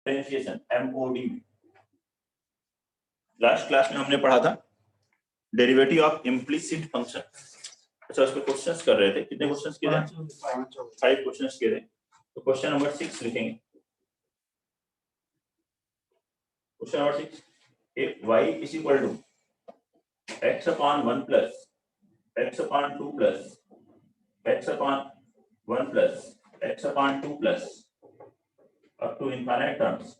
Differentiation MOD में last class में हमने पढ़ा था डेरिवेटिव ऑफ इम्प्लिसिट फंक्शन। अच्छा, उस पे क्वेश्चंस कर रहे थे। कितने क्वेश्चंस किए थे? 5 क्वेश्चंस किए थे। तो क्वेश्चन नंबर 6 लिखेंगे। Question number 6, if y is equal to x upon 1 plus x upon 2 plus x upon 1 plus x upon 2 plus up to infinite terms,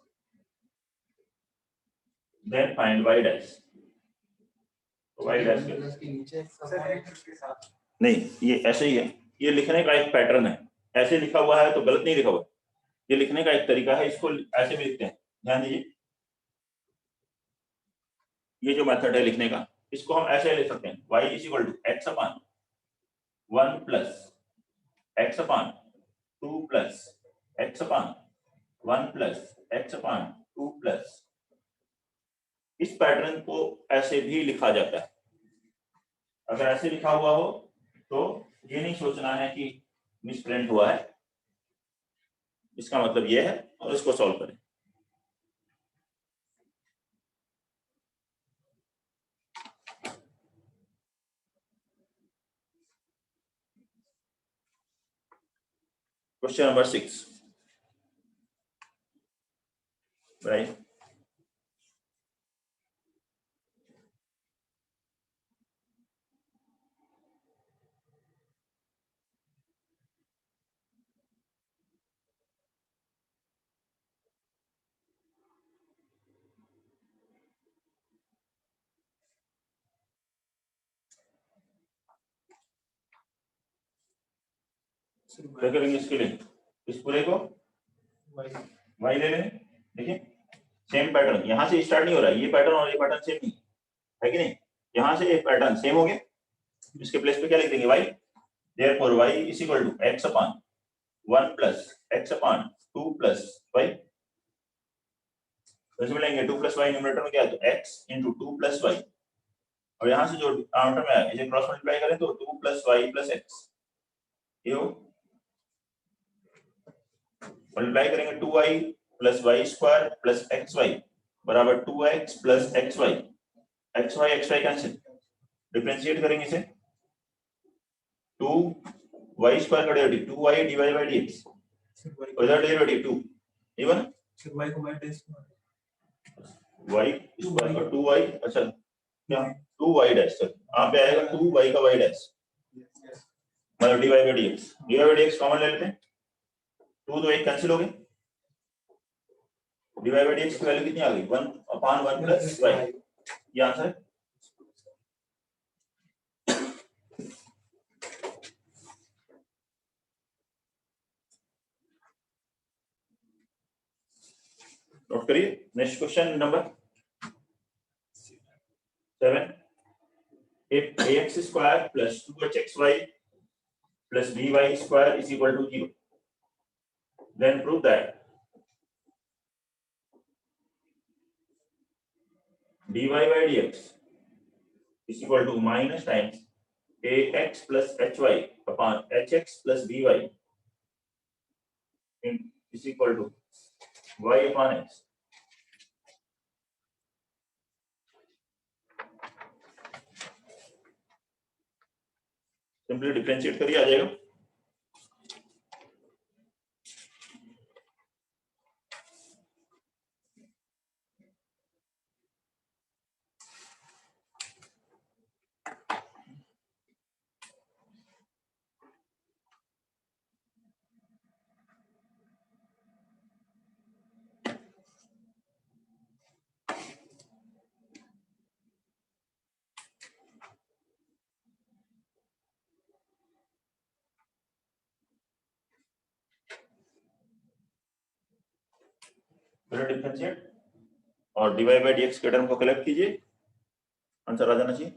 then find y dash. y dash नहीं, ये ऐसे ही है। ये लिखने का एक pattern है। ऐसे लिखा हुआ है तो गलत नहीं लिखा हुआ। ये लिखने का एक तरीका है, इसको ऐसे भी लिखते हैं। ध्यान दीजिए, ये जो मेथड है लिखने का, इसको हम ऐसे लिख सकते हैं। y is equal to x upon 1 plus x upon 2 plus x upon 1 plus x upon 2 plus। इस पैटर्न को ऐसे भी लिखा जाता है। अगर ऐसे लिखा हुआ हो तो ये नहीं सोचना है कि मिसप्रिंट हुआ है, इसका मतलब ये है, और इसको सॉल्व करें। Question number 6, right. क्या करेंगे इसके लिए? इस पूरे को y ले लेंगे। देखिए, सेम पैटर्न यहाँ से स्टार्ट नहीं हो रहा है। ये पैटर्न और ये पैटर्न सेम नहीं है कि नहीं? यहाँ से एक पैटर्न सेम हो गया, इसके प्लेस पे क्या लिख देंगे? y। therefore y is equal to x upon 1 plus x upon 2 plus y। इसमें लेंगे 2 plus y, न्यूमरेटर में क्या है तो x into 2 plus y, और यहाँ से जो डिनोमिनेटर में है इसे क्रॉस मल्टीप्लाई करें तो 2 plus y plus x। ये हो मल्टीप्लाई करेंगे 2y plus y square plus xy बराबर 2x plus xy। xy cancel, differentiate करेंगे इसे। 2y स्क्वायर का derivative 2y divide by dx, और इधर डेरिवेटिव 2 इवन y को y स्क्वायर का 2y। अच्छा, क्या 2y डैश तक यहाँ पे आएगा 2y का y डैश मतलब dy by dx। dy by dx common ले लेते हैं, 2 तो 1 कैंसिल हो गए। dy बाय dx की वैल्यू कितनी आ गई? 1 अपॉन 1 प्लस y। ये आंसर है। नोट करिए। Next question number 7, if ax square plus 2hxy plus by square is equal to 0, then prove that dy by dx is equal to minus times ax plus hy upon hx plus by is equal to y upon x। Simply differentiate करिए, आ जाएगा। Differentiate और dy by dx के term को collect कीजिए, answer आ जाना चाहिए।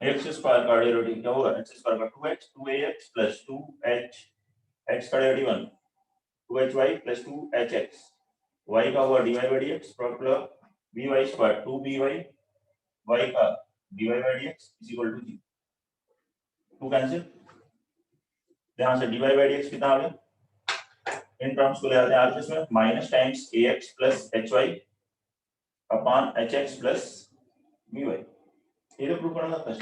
x square का derivative क्या होगा? x स्क्वायर का 2x 2ax plus 2h, x का derivative 1 2hy plus 2hx, y का हुआ dy by dx plus by square 2by, y का dy by dx is equal to 0। 2 cancel, यहाँ से dy बाई dx कितना आ गया, इन टर्म्स को ले आते हैं आरएचएस में, minus times ax plus hy upon hx plus by। ये तो प्रूव करना था,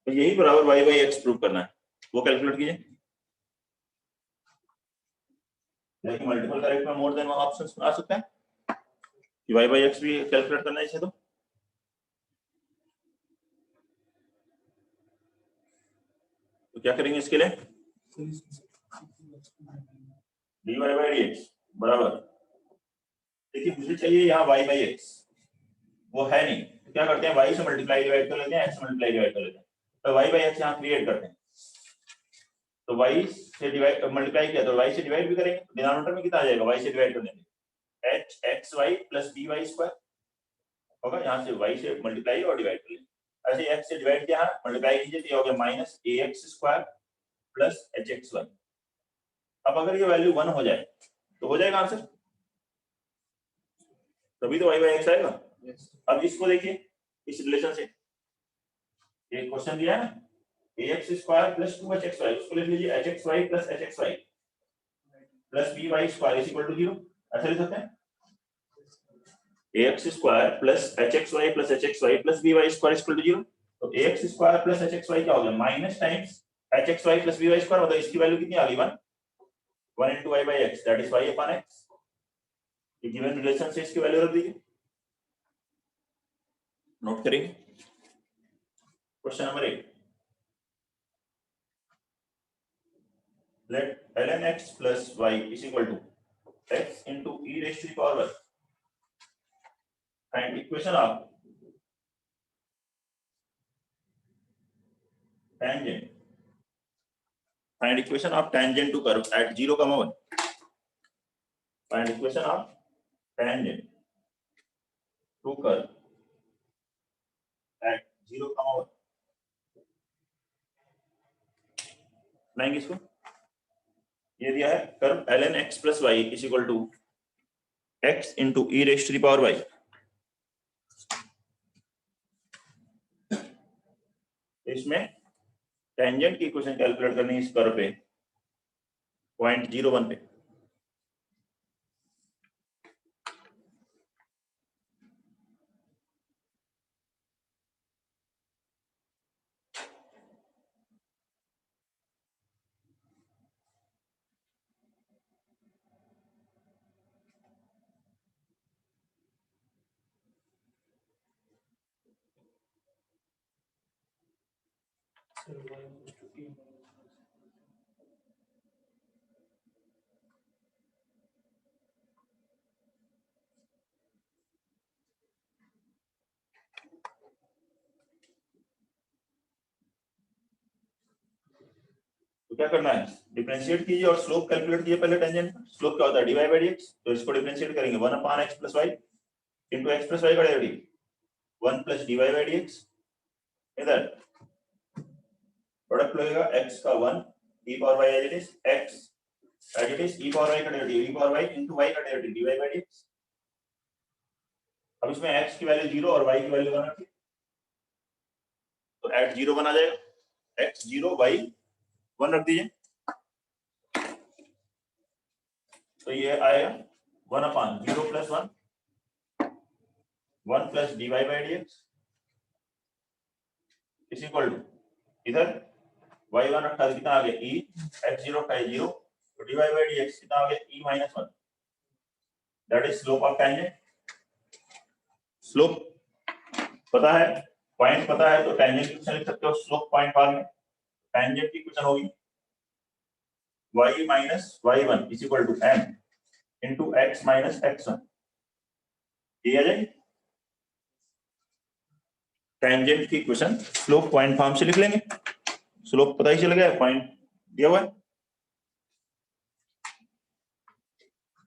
तो यही बराबर y बाई x प्रूव करना है, वो कैलकुलेट कीजिए। लेकिन मल्टीपल करेक्ट में मोर देन वन ऑप्शंस आ सकते हैं कि y बाई x भी कैलकुलेट करना है इसे, तो क्या करेंगे इसके लिए, dy बाई dx बराबर, देखिए मुझे चाहिए यहाँ y बाई x, वो है नहीं, तो क्या करते हैं y से मल्टीप्लाई डिवाइड कर लेते हैं, x से मल्टीप्लाई डिवाइड कर लेते हैं, तो y बाई x यहाँ क्रिएट करते हैं, तो y से डिवाइड मल्टीप्लाई किया तो y से डिवाइड भी करेंगे, डिनोमिनेटर में कितना आ जाएगा, y से डिवाइड कर देंगे, h x y plus dy square होगा, यहाँ से y से मल्टीप्लाई और डिवाइड कर लेंगे, ऐसे x से डिवाइड किया मल्टीप्लाई कीजिए तो ये हो गया minus ax square plus hxy। अब अगर ये वैल्यू 1 हो जाए तो हो जाएगा आंसर, तभी तो y बाई x आएगा। अब इसको देखिए इस रिलेशन से, एक क्वेश्चन दिया है ना, ax स्क्वायर प्लस 2hxy, उसको लिख लीजिए hxy plus hxy plus by square is equal to 0, ऐसा लिख सकते हैं, ax square plus hxy plus hxy plus by square is equal to 0, तो ax स्क्वायर प्लस hxy क्या हो गया, minus times hxy plus by square, मतलब इसकी वैल्यू कितनी आ गई, 1 into y by x, that is y upon x। ये given relation से इसकी वैल्यू रख दीजिए, नोट करेंगे। Question number 8, let ln x plus y is equal to x into e raised to the power y, and equation of tangent, find equation of tangent to curve at 0, 1, find equation of tangent to curve at 0, 1, लाएंगे इसको, ये दिया है curve ln x plus y is equal to x into e raised to the power y, इसमें tangent की equation calculate करनी है इस कर्व पे 0.01 पे, तो क्या करना है, डिफरेंशिएट कीजिए और स्लोप कैलकुलेट कीजिए पहले टेंजेंट का, स्लोप क्या होता है dy बाई dx, तो इसको डिफरेंशिएट करेंगे 1 upon x plus y into x plus y का derivative 1 plus dy by dx, इधर प्रोडक्ट लगेगा x का 1 e power y as it is x as it is e power y का derivative e power y into y का derivative dy by dx। अब इसमें x की value 0 और y की वैल्यू 1 रखिए, तो at 0 1 आ जाएगा, x 0 y 1 रख दीजिए, तो ये आएगा 1 upon 0 plus 1 1 plus dy by dx is equal to, इधर y1 रखा कितना आ गया e, x0 का 0, तो dy बाई dx कितना आ गया e minus 1, that is slope of tangent. Slope पता है, पॉइंट पता है, तो टेंजेंट की इक्वेशन लिख सकते हो स्लोप पॉइंट बाद में, टेंजेंट की इक्वेशन होगी y minus y1 is equal to m into x minus x1, ये आ जाएगी टेंजेंट की इक्वेशन, स्लोप पॉइंट फॉर्म से लिख लेंगे, स्लोप पता ही चल गया, पॉइंट दिया हुआ है।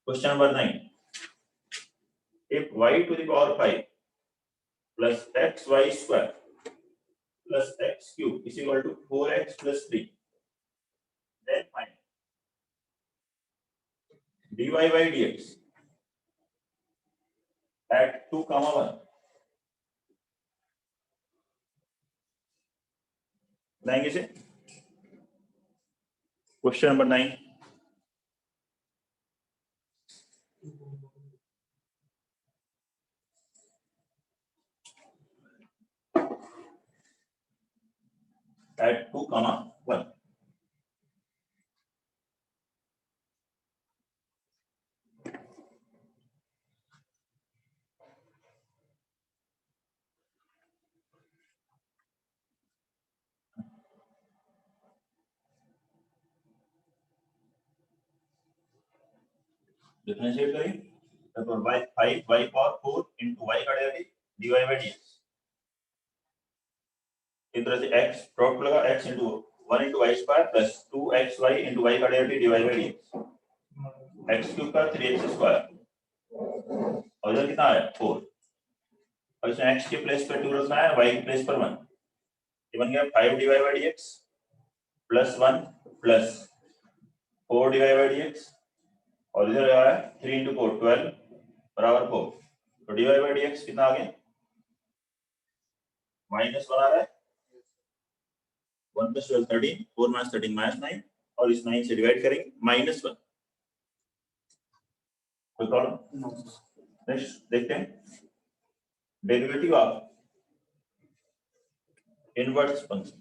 Question number 9, if y to the power 5 plus xy square plus x cube is equal to 4x plus 3, then find dy by dx at 2, 1, लाएंगे से क्वेश्चन नंबर 9, at 2, 1. डिफरेंशिएट करें तो y 5 y power 4 into y का derivative dy by dx। इस तरह से x product लगा x into 1 into y square plus 2xy into y का derivative dy by dx। x cube का 3x स्क्वायर और इधर कितना आया 4 और इसमें x के प्लेस पर 2 रखना है, y के प्लेस पर 1। ये बन गया 5 dy by dx plus 1 plus 4 dy by dx और इधर आ रहा है 3 into 4 12 बराबर 4। तो dy by dx कितना आ गया -1 आ रहा है, 1 plus 12 13, 4 minus 13 -9 और इस 9 से डिवाइड करेंगे -1। कोई प्रॉब्लम? नेक्स्ट देखते हैं derivative of inverse function.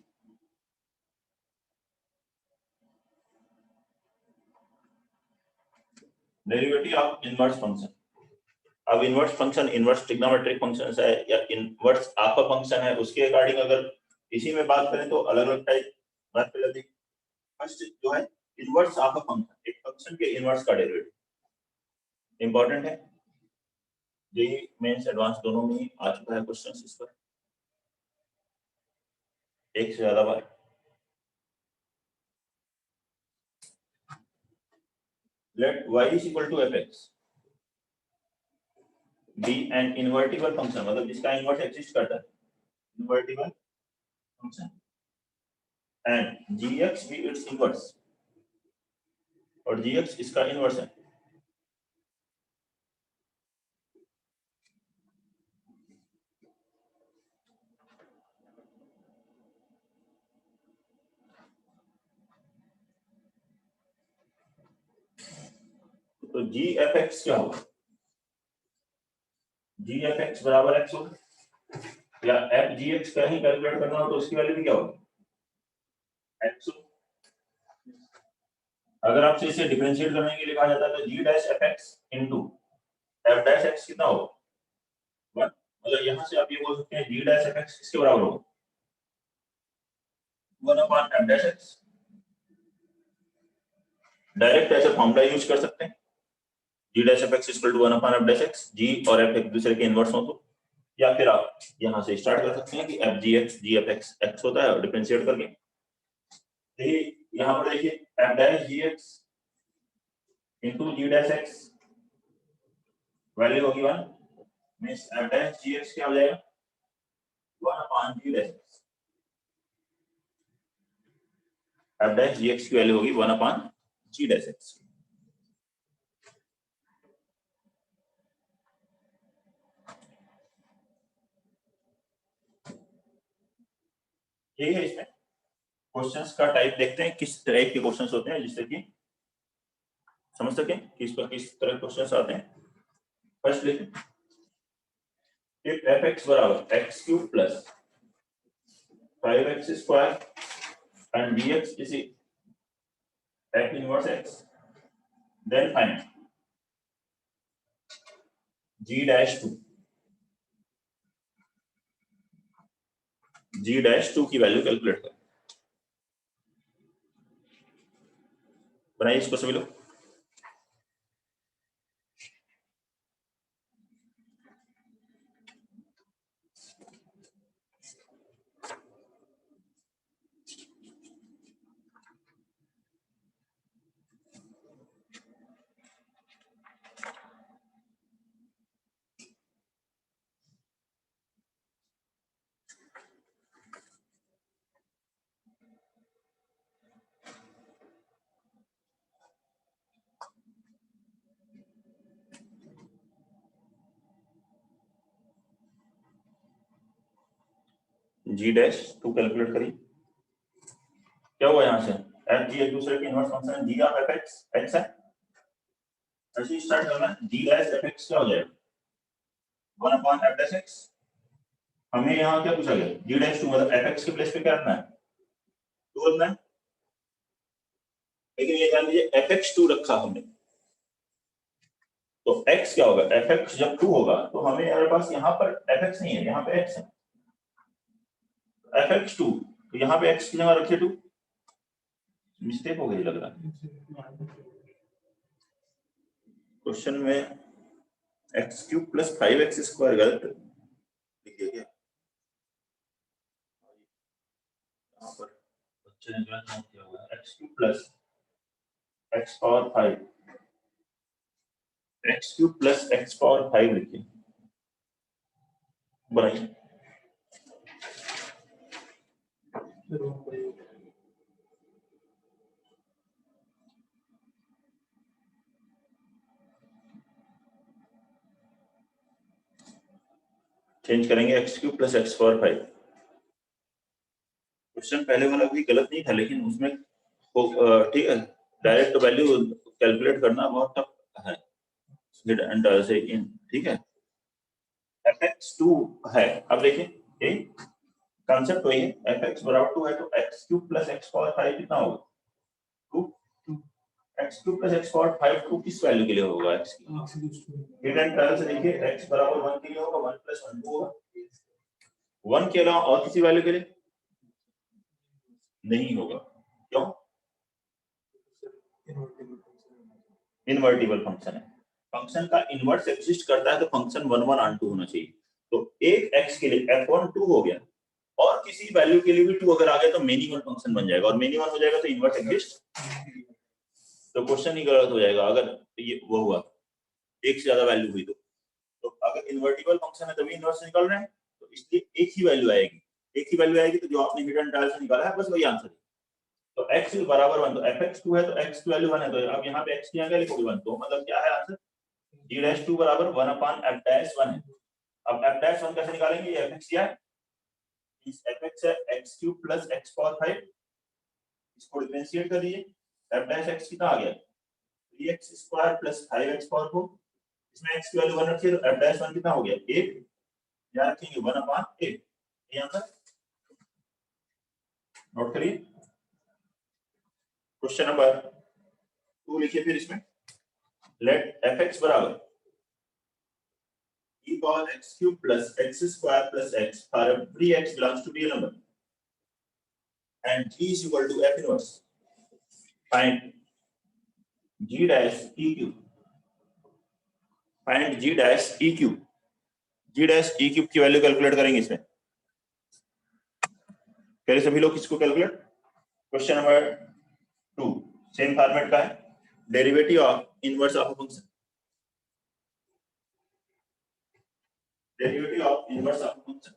Derivative of inverse function. अब inverse function inverse trigonometric function है या इनवर्स आपका फंक्शन है, उसके अकॉर्डिंग अगर इसी में बात करें तो अलग अलग टाइप बात कर लेते हैं। फर्स्ट जो है इनवर्स ऑफ अ फंक्शन, एक फंक्शन के इनवर्स का डेरिवेटिव इंपॉर्टेंट है। जेईई मेंस एडवांस दोनों में आ चुका है क्वेश्चन इस पर एक से ज्यादा बार। Let y is equal to fx be an invertible function, मतलब जिसका इनवर्स एग्जिस्ट करता है, invertible function and gx be its inverse और gx इसका इनवर्स है। तो gfx क्या होगा? gfx बराबर x होगा या fgx का ही कैलकुलेट करना हो तो उसकी वैल्यू भी क्या होगी x। अगर आपसे इसे डिफरेंशिएट करने के लिए कहा जाता है तो g dash fx into f dash x कितना होगा 1। मतलब यहां से आप ये बोल सकते हैं g डैश fx किसके बराबर होगा 1 upon f dash x। Direct ऐसे फॉर्मूला यूज कर सकते हैं g dash fx equal to 1 upon f dash x, g और f एक दूसरे के इनवर्स हो तो, या फिर आप यहां से स्टार्ट कर सकते हैं कि fgx gfx x होता है और डिफरेंशिएट करके यहां पर देखिए f dash gx into g dash x value होगी 1 मींस f डैश gx क्या हो जाएगा 1 upon g dash x। f dash gx की वैल्यू होगी 1 अपॉन g डैश x। ठीक है, इसमें क्वेश्चंस का टाइप देखते हैं किस टाइप के क्वेश्चंस होते हैं जिससे कि समझ सकें कि इस पर किस तरह क्वेश्चंस आते हैं। फर्स्ट लिखें if fx बराबर x cube plus 5x square and dx is f inverse x, then find g dash 2 की वैल्यू कैलकुलेट करें। बनाइए इसको सभी लोग। g डैश 2 कैलकुलेट करिए। क्या हुआ यहां से एफ जी एक दूसरे के इनवर्स फंक्शन है, जी ऑफ एफ एक्स एक्स है, ऐसे स्टार्ट करना है, जी डैश एफ एक्स क्या हो जाएगा 1 अपॉन एफ डैश एक्स। हमें यहाँ क्या पूछा गया, जी डैश 2 मतलब एफ एक्स के प्लेस पे क्या रखना है 2 रखना है, लेकिन ये ध्यान दीजिए एफ एक्स 2 रखा हमने, तो x क्या होगा, एफ एक्स जब 2 होगा तो हमें हमारे पास यहाँ पर एफ एक्स नहीं है, यहाँ पे x है, एफ एक्स 2, तो यहाँ पे x की जगह रखिए 2, मिस्टेक हो गई लग रहा है क्वेश्चन में, x cube plus 5x square गलत लिखिए क्या, यहाँ पर बच्चे ने गलत नोट किया हुआ है, x cube plus x power 5, x cube plus x power 5 लिखिए, बनाइए। चेंज करेंगे x cube plus x power 5। Question पहले वाला भी गलत नहीं था, लेकिन उसमें ठीक है डायरेक्ट वैल्यू कैलकुलेट करना बहुत टफ है, ठीक है। fx2 है, अब देखिए ये कॉन्सेप्ट वही है, fx बराबर 2 है तो x cube plus x power 5 कितना होगा 2, x cube plus x power 5 2 किस वैल्यू के लिए होगा x की, हिडन ट्रायल से देखिए x बराबर 1 के लिए होगा, 1 प्लस 1 2 होगा, 1 के अलावा और किसी वैल्यू के लिए नहीं होगा, क्यों, इनवर्टिबल फंक्शन है, फंक्शन का इनवर्स एग्जिस्ट करता है तो फंक्शन 1 1 ऑन 2 होना चाहिए, तो एक x के लिए f1 2 हो गया और किसी वैल्यू के लिए भी 2 अगर आ गया तो मिनिमल फंक्शन बन जाएगा, और मिनिमल हो जाएगा तो इनवर्स एग्जिस्ट, तो क्वेश्चन ही गलत हो जाएगा अगर ये वो हुआ एक से ज्यादा वैल्यू हुई तो अगर इन्वर्टिबल फंक्शन है तभी इनवर्स निकल रहे हैं, तो इसलिए एक ही वैल्यू आएगी, एक ही वैल्यू आएगी, तो जो आपने हिडन ट्रायल से निकाला है बस वही आंसर है, तो x बराबर 1, तो fx2 है तो x की वैल्यू 1 है, तो अब यहाँ पे x की जगह लिखोगे 1, तो मतलब क्या है आंसर g'2 बराबर 1 अपॉन f'1 है। अब f'1 कैसे निकालेंगे, ये fx क्या है, इस fx है x cube plus x power 5, इसको डिफरेंशिएट कर दीजिए, f' कितना आ गया 3x square plus 5x power 4, इसमें x की वैल्यू 1 रखिए तो f'1 कितना हो गया 8, यहाँ रखेंगे 1 अपॉन 8, ये आंसर नोट करिए। क्वेश्चन नंबर 2 लिखिए फिर इसमें, लेट fx बराबर e power x cube plus x square plus x for every x belongs to real number and g is equal to f inverse, find g dash e cube, find g dash e cube, g dash e cube की value calculate करेंगे इसमें, पहले सभी लोग किसको calculate, question number 2 same format का है, derivative of inverse of a function, derivative of inverse of a function,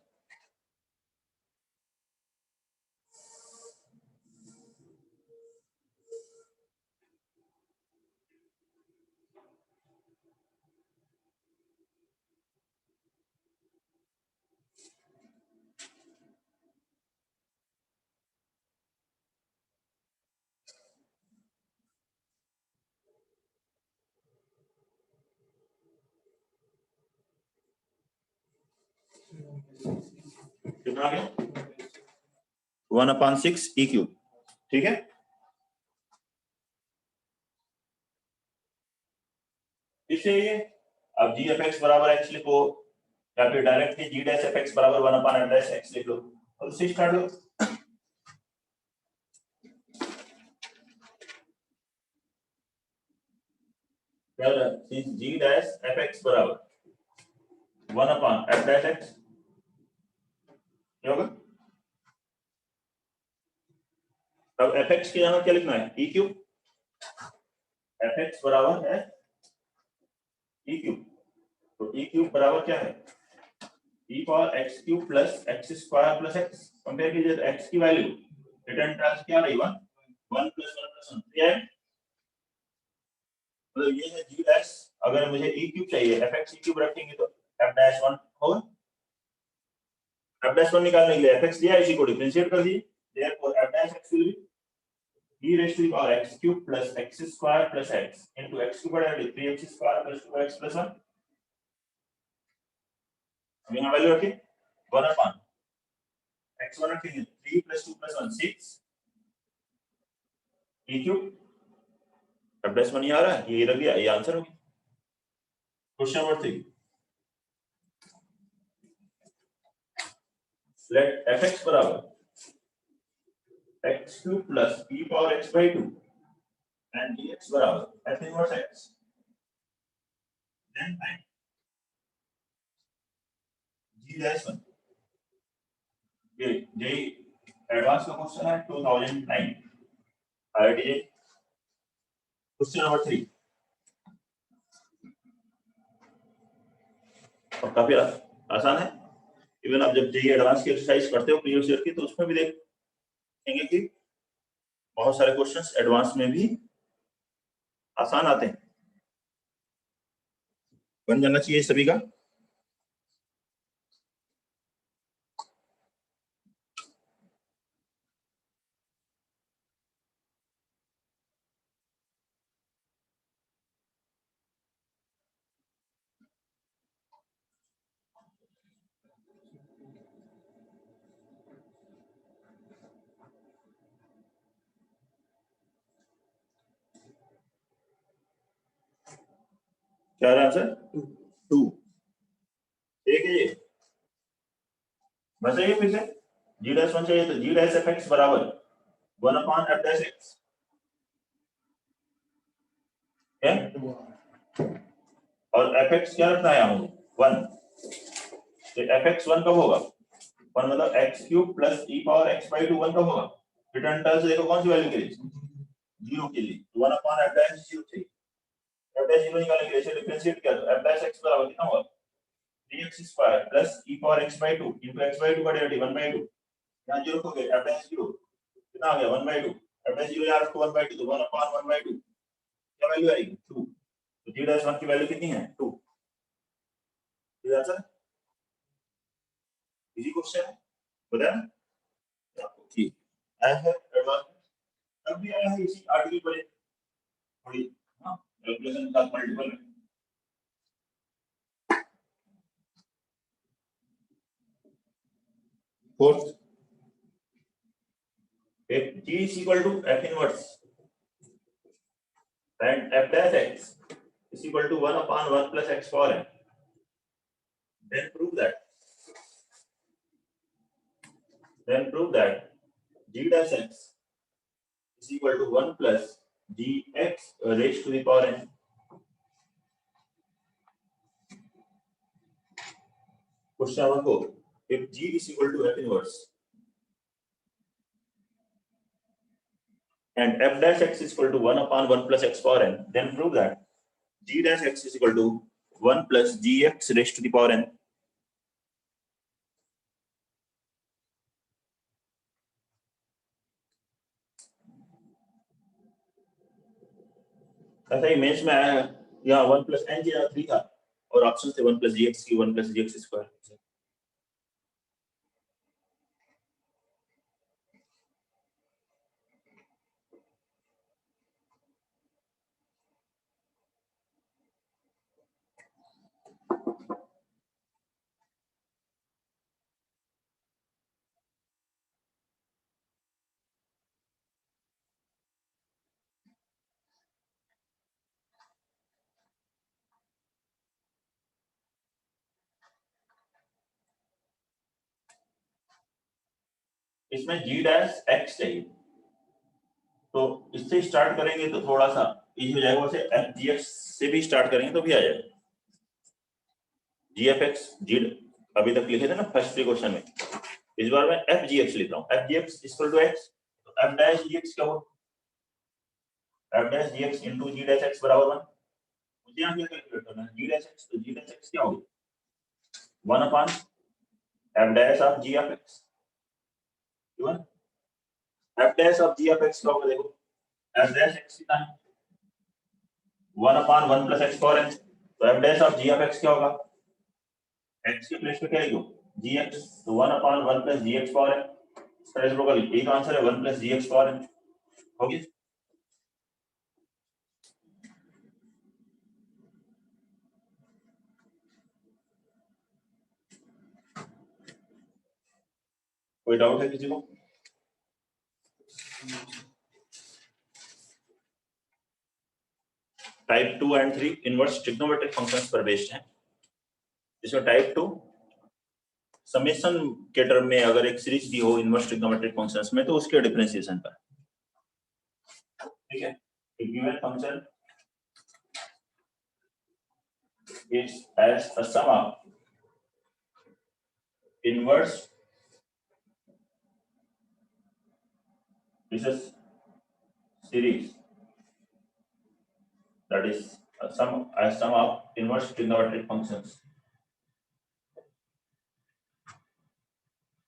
कितना आ गया 1/6 e क्यूब, ठीक है। इससे ये अब जी एफ एक्स बराबर एक्स लिखो या फिर directly G dash F x बराबर 1 अपॉन डैश एक्स लिख लो, और उससे स्टार्ट लो, सिंस जी डैश एफ एक्स बराबर 1 अपॉन एफ डैश एक्स क्या होगा, अब एफ एक्स की जगह क्या लिखना है ई क्यूब, एफ एक्स बराबर है ई क्यूब, तो ई क्यूब बराबर क्या है e power x cube plus x square plus x, compare कीजिए तो x की वैल्यू रिटर्न ट्रांस क्या रही 1 1 प्लस 1 प्लस 1 3 है, मतलब ये है g डैश, अगर मुझे e क्यूब चाहिए fx e क्यूब रखेंगे तो f डैश 1 होगा, f डैश 1 निकालने के लिए fx दिया, इसी को डिफरेंशिएट कर दीजिए, therefore f dash x will be e raised to the power x cube plus x square plus x into x cube बटा 3x square plus 2x plus 1। अब यहाँ वैल्यू रखिए 1 अपॉन x1 रखेंगे 3 plus 2 plus 1 6 e cube। अब plus 1 आ रहा है, ये रख दिया, ये आंसर हो गया। क्वेश्चन नंबर 3, let fx बराबर x cube plus e power x by 2 and dx बराबर f inverse x, then find g dash 1। ये जे एडवांस का क्वेश्चन है 2009 आईआईटी। क्वेश्चन नंबर 3 और काफी आसान है। इवन आप जब जेई एडवांस की एक्सरसाइज करते हो प्रीवियस ईयर की, तो उसमें भी देखेंगे कि बहुत सारे क्वेश्चंस एडवांस में भी आसान आते हैं। बन जाना चाहिए सभी का। क्या आंसर 2 ठीक है। ये बताइए फिर से, जी डैश 1 चाहिए तो जी डैश एफ एक्स बराबर 1 अपॉन एफ डैश एक्स है, और एफ एक्स क्या रखना है यहाँ 1। तो एफ एक्स 1 कब होगा, 1 मतलब x cube plus E power x by 2 1 कब होगा। रिटर्न टर्म्स देखो कौन सी वैल्यू के लिए, 0 के लिए, 1 अपॉन एफ डैश 0 चाहिए। एफ डैश 0 निकालने के लिए इसे डिफरेंशिएट किया तो एफ डैश एक्स बराबर कितना होगा 3x square plus e power x by 2 into x by 2 का डेरिवेटिव 1 by 2। यहाँ 0 रखोगे f dash 0 कितना आ गया 1 by 2। f dash 0 यहाँ रखो 1 by 2 तो 1 upon 1 by 2 क्या वैल्यू आएगी 2। तो g dash 1 की वैल्यू कितनी है 2। ये आंसर इजी क्वेश्चन है, बताया ना आपको ठीक आया है। एडवांस अब भी आया है इसी आर्टिकल पर थोड़ी हां कैलकुलेशन का multiple. Fourth, if g is equal to f inverse and f dash x is equal to 1 upon 1 plus x power n, then prove that g dash x is equal to 1 plus gx raised to the power n। Question number 4, if g is equal to f inverse and f dash x is equal to 1 upon 1 plus x power n, then prove that g dash x is equal to 1 plus gx raised to the power n। ऐसा ही mains में आया है, यहाँ 1 plus n जी 3 था और option थे 1 plus gx की 1 plus gx square. इसमें g डैश x चाहिए, तो इससे स्टार्ट करेंगे तो थोड़ा सा इजी हो जाएगा, वैसे f gx से भी स्टार्ट करेंगे तो भी आ जाएगा। gfx g अभी तक लिखे थे ना फर्स्ट क्वेश्चन में, इस बार मैं f gx लिख रहा हूँ। f gx equal to x, तो f डैश gx क्या होगा, f dash gx into g dash x बराबर 1। मुझे यहाँ क्या कैलकुलेट करना है, g डैश x, तो g डैश x क्या होगा 1 upon f dash of g of x, even f dash of g of x क्या होगा, देखो f डैश x कितना है 1 upon 1 plus x power n, तो f dash of g of x क्या होगा, x के प्लेस पे क्या लिखो gx, तो 1 upon 1 plus gx power n। इसका रेशो का एक आंसर है 1 प्लस gx पावर n। हो गया। कोई डाउट है किसी को? Type 2 and 3 inverse trigonometric functions पर बेस्ड है। इसमें टाइप 2 समेशन के टर्म में अगर एक सीरीज दी हो इनवर्स ट्रिग्नोमेट्रिक फंक्शंस में तो उसके डिफरेंशिएशन पर, ठीक है। Given function is as a sum of inverse this is series that is a sum of inverse trigonometric functions।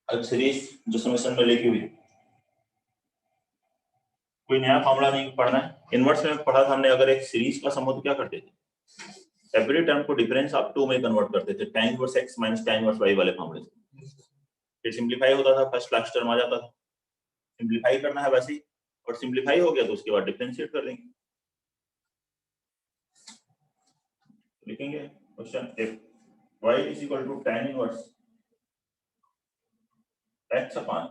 अब सीरीज जो समेशन में लिखी हुई, कोई नया फॉर्मूला नहीं पढ़ना है। इनवर्स में पढ़ा था हमने, अगर एक सीरीज का सम हो तो क्या करते थे, एवरी टर्म को डिफरेंस ऑफ 2 में कन्वर्ट करते थे, tan inverse x minus tan inverse y वाले फॉर्मूले से। फिर सिंपलीफाई होता था, फर्स्ट क्लास टर्म आ जाता था, सिंपलीफाई करना है वैसे ही, और सिंपलीफाई हो गया तो उसके बाद डिफरेंशिएट कर देंगे। लिखेंगे question if y is equal to tan inverse x upon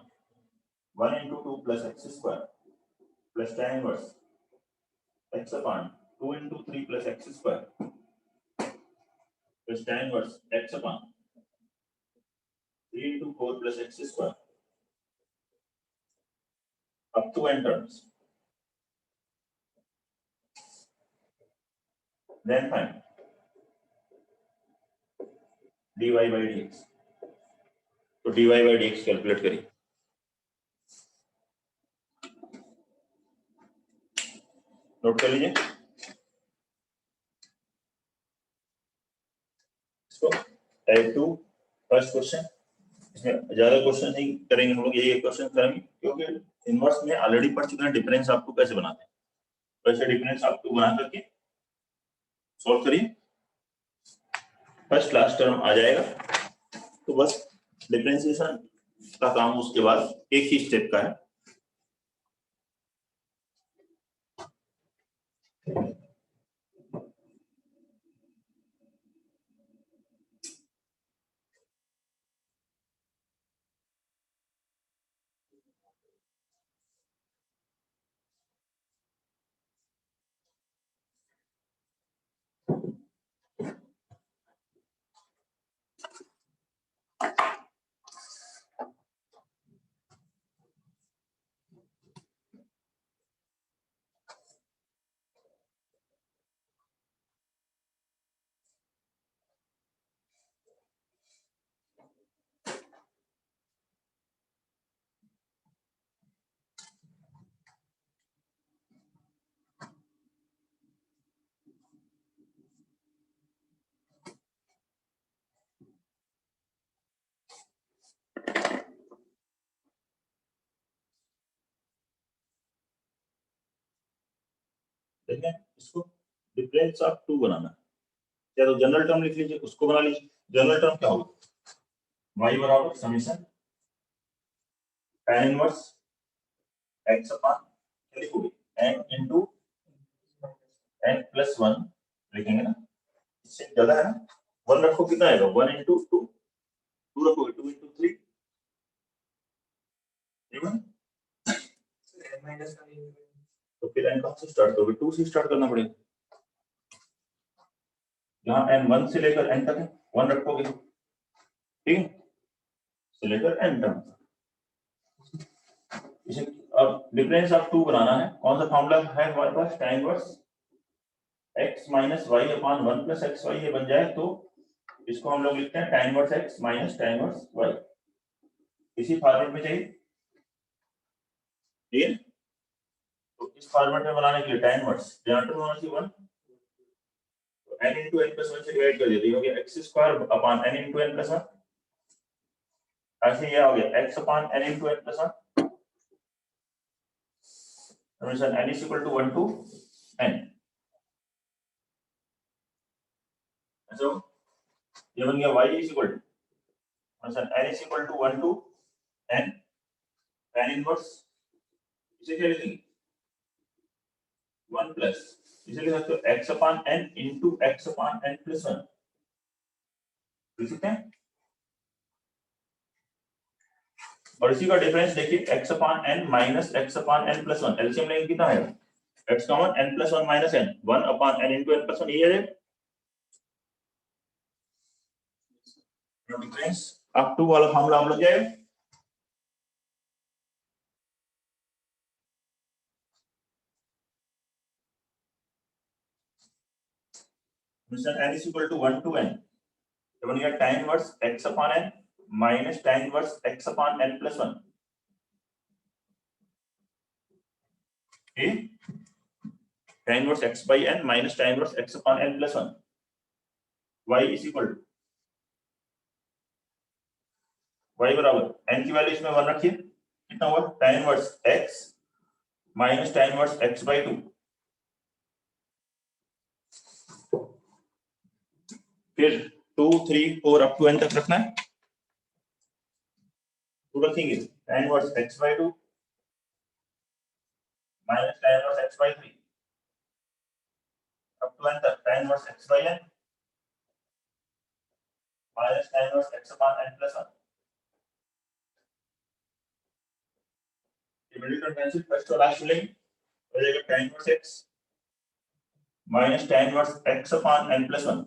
1 into 2 plus x square plus tan inverse x upon 2 into 3 plus x square plus tan inverse x upon 3 into 4 plus x square up to n terms, then find dy by dx। तो dy by dx calculate करिए। Note कर लीजिए इसको, type 2 first question. इसमें ज्यादा question नहीं करेंगे हम लोग, यही एक क्वेश्चन करेंगे क्योंकि इनवर्स में ऑलरेडी पढ़ चुके हैं डिफरेंस आपको कैसे बनाते हैं। वैसे डिफरेंस आपको बना करके सॉल्व करिए, फर्स्ट क्लास टर्म आ जाएगा तो बस डिफरेंशिएशन का काम उसके बाद एक ही स्टेप का है। ठीक है, इसको डिफरेंस ऑफ 2 बनाना है, या तो जनरल टर्म लिख लीजिए, उसको बना लीजिए। जनरल टर्म क्या होगा, y बराबर summation tan inverse x upon क्या लिखोगे n into n plus 1 लिखेंगे ना, इससे ज्यादा है ना, 1 रखो कितना आएगा, 1 into 2, 2 रखोगे 2 into 3 इवन, तो फिर n कहां से स्टार्ट करोगे, 2 से स्टार्ट करना पड़ेगा। यहाँ n 1 से लेकर n तक है, 1 रखोगे, ठीक है, से लेकर n तक। इसे अब डिफरेंस ऑफ 2 बनाना है, कौन सा फॉर्मूला है हमारे पास, tan inverse x minus y upon 1 plus xy ये बन जाए तो इसको हम लोग लिखते हैं tan inverse x minus tan inverse y, इसी फॉर्मेट में चाहिए, ठीक है। तो इस फॉर्मेट में बनाने के लिए tan इनवर्स जनरेटर होना चाहिए 1, तो n into n plus 1 से डिवाइड कर देते हो गया x square upon n into n plus 1, ऐसे ये हो गया x upon n into n plus 1, summation n is equal to 1 to n, ऐसा ये बन गया y is equal to summation n is equal to 1 to n tan inverse, इसे क्या लिखेंगे प्लस, इसे लिख सकते हो x upon n into x upon n plus 1, लिख सकते हैं। और इसी का डिफरेंस देखिए x upon n minus x upon n plus 1, LCM लेंगे कितना है x common n plus 1 minus n, 1 upon n into n plus 1, ये है डिफरेंस। अब 2 वाला फॉर्मूला हम लग जाएगा। Mister n is equal to 1 to n, तो बन गया tan inverse x upon n minus tan inverse x upon n plus 1, okay, tan inverse x by n minus tan inverse x upon n plus 1, y is equal to y बराबर n की value इसमें 1 रखिए, कितना हुआ tan inverse x minus tan inverse x by 2, फिर 2 3 4 up to n तक रखना है, तो रखेंगे tan inverse x by 2 minus tan inverse x by 3 up to n तक tan inverse x by n minus tan inverse x upon n plus 1। ये middle term cancel, first और last लेंगे, हो जाएगा tan inverse x minus tan inverse x upon n plus 1।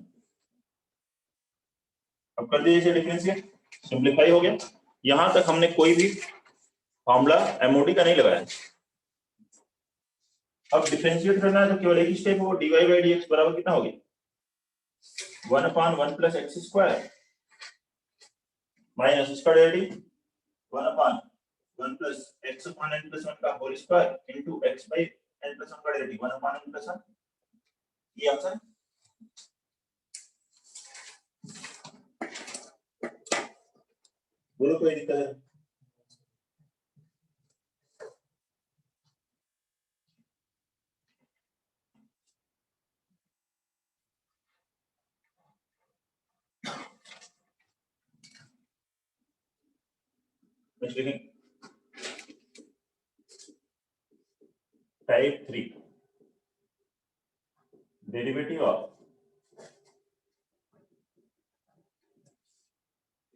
अब कर दीजिए इसे डिफरेंशिएट, सिंपलीफाई हो गया। यहां तक हमने कोई भी फॉर्मूला एमओडी का नहीं लगाया। अब डिफरेंशिएट करना है तो केवल एक ही स्टेप होगा, dy बाई dx बराबर कितना हो गया 1 upon 1 plus x square minus इसका derivative 1 upon 1 plus x upon n plus 1 का whole square into x by n plus 1 का डेरिवेटिव 1 अपॉन n प्लस 1, ये आंसर। बोलो कोई दिक्कत है? Type 3 derivative of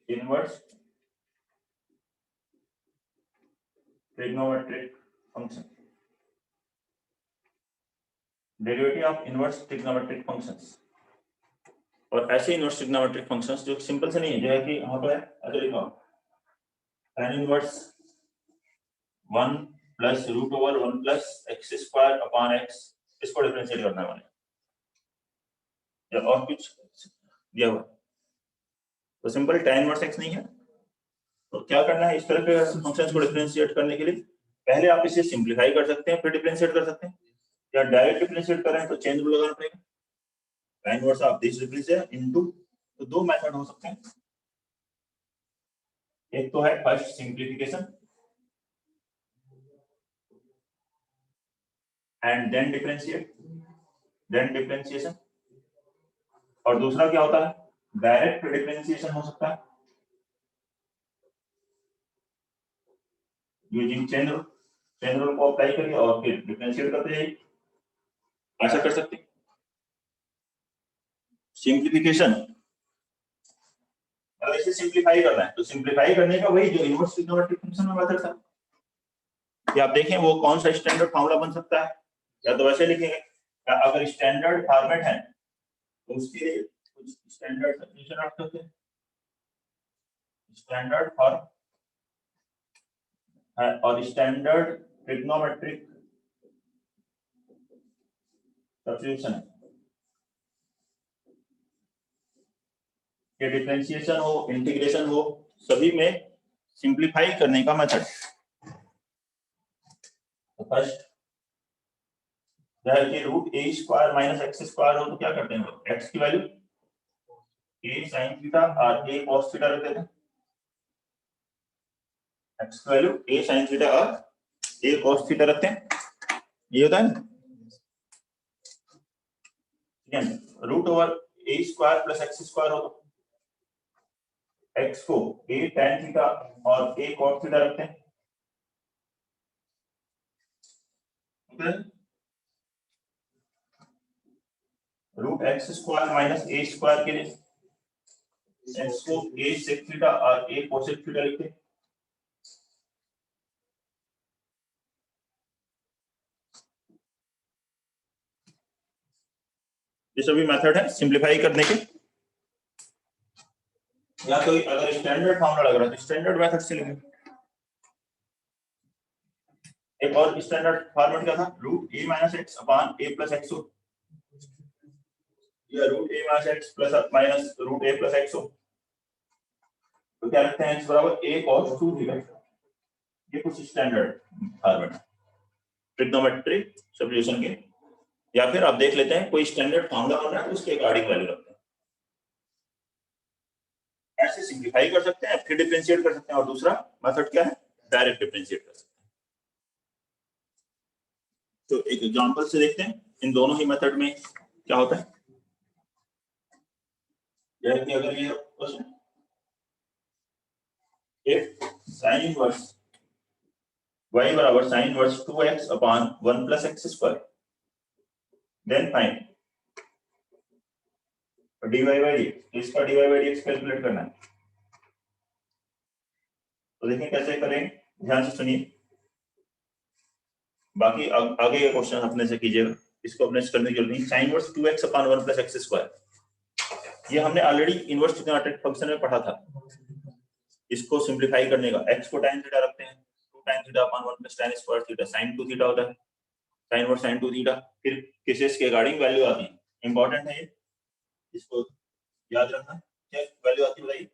inverse trigonometric function, derivative of inverse trigonometric functions. और ऐसे इनवर्स ट्रिग्नोमेट्रिक फंक्शंस जो सिंपल से नहीं है, जो है कि यहाँ पर ऐसे लिखा tan inverse 1 plus root over 1 plus x square upon x, इसको डिफरेंशिएट करना है मैंने, या और कुछ दिया हुआ तो सिंपल tan इनवर्स x नहीं है। तो क्या करना है, इस तरह के फंक्शंस को डिफरेंशिएट करने के लिए पहले आप इसे सिंपलीफाई कर सकते हैं, फिर डिफरेंशिएट कर सकते हैं, या डायरेक्ट डिफरेंशिएट करें तो चेन रूल लगाना पड़ेगा। tan inverse of this differentiate into, तो दो मेथड हो सकते हैं, एक तो है first simplification and then differentiation, और दूसरा क्या होता है, डायरेक्ट डिफरेंशिएशन हो सकता है यूजिंग चेन रूल को अप्लाई करिए और फिर डिफरेंशिएट करते जाइए, ऐसा कर सकते हैं। सिंपलीफिकेशन अगर इसे सिंपलीफाई करना है तो सिंपलीफाई करने का वही जो इनवर्स ट्रिग्नोमेट्रिक फंक्शन में मेथड था, कि आप देखें वो कौन सा स्टैंडर्ड फार्मूला बन सकता है, या तो वैसे लिखेंगे, या अगर स्टैंडर्ड फॉर्मेट है तो उसके लिए कुछ स्टैंडर्ड सब्स्टिट्यूशन रख सकते हैं, स्टैंडर्ड फॉर्म है और स्टैंडर्ड ट्रिग्नोमेट्रिक सब्स्टिट्यूशन है, कि डिफरेंशिएशन हो इंटीग्रेशन हो सभी में सिंपलीफाई करने का मेथड। तो फर्स्ट कि रूट ए स्क्वायर माइनस एक्स स्क्वायर हो तो क्या करते हैं, एक्स की वैल्यू ए साइन थीटा और ए कॉस थीटा रखते थे, एक्स की वैल्यू ए साइन थीटा और ए कॉस थीटा रखते हैं, ये होता है ना, ठीक है। रूट ओवर ए स्क्वायर प्लस एक्स स्क्वायर हो तो एक्स को ए tan थीटा और ए cos थीटा रखते हैं, रूट एक्स स्क्वायर माइनस ए स्क्वायर के लिए एक्स को ए सेक थीटा और ए कोसेक थीटा लिखते हैं। ये सभी मेथड है सिंपलीफाई करने के, या तो अगर स्टैंडर्ड फॉर्मूला लग रहा है तो स्टैंडर्ड मेथड से लिखें। एक और स्टैंडर्ड फॉर्मेट क्या था, root A minus X upon A plus X हो, या root A minus X plus minus root A plus X हो, तो क्या लिखते हैं एक्स बराबर ए cos 2 थीटा। ये कुछ स्टैंडर्ड फॉर्मेट ट्रिग्नोमेट्रिक सब्स्टिट्यूशन के। या फिर आप देख लेते हैं कोई स्टैंडर्ड फॉर्मूला बन रहा है तो उसके अकॉर्डिंग वैल्यू रखते हैं, ऐसे सिंपलीफाई कर सकते हैं, फिर डिफरेंशिएट कर सकते हैं। और दूसरा मेथड क्या है, डायरेक्ट डिफरेंशिएट कर सकते हैं। तो एक एग्जांपल से देखते हैं इन दोनों ही मेथड में क्या होता है। जैसे कि अगर ये question if sin inverse y बराबर sin inverse 2x upon 1 plus x square then find dy by dx, इसका dy by dx कैलकुलेट करना है। तो देखिए कैसे करें, ध्यान से सुनिए, बाकी आगे का क्वेश्चन अपने से कीजिएगा, इसको अपने से करने की जरूरत नहीं। sin inverse 2x upon 1 plus x square ये हमने ऑलरेडी इनवर्स ट्रिग्नोमेट्रिक फंक्शन में पढ़ा था। इसको सिंपलीफाई करने का x को tan थीटा रखते हैं, 2 tan theta upon 1 plus tan square theta sin 2 theta होता है, sin इनवर्स sin 2 थीटा। फिर केसेस के अकॉर्डिंग वैल्यू आती है, इंपॉर्टेंट है ये, इसको याद रखना। क्या वैल्यू आती है बताइए,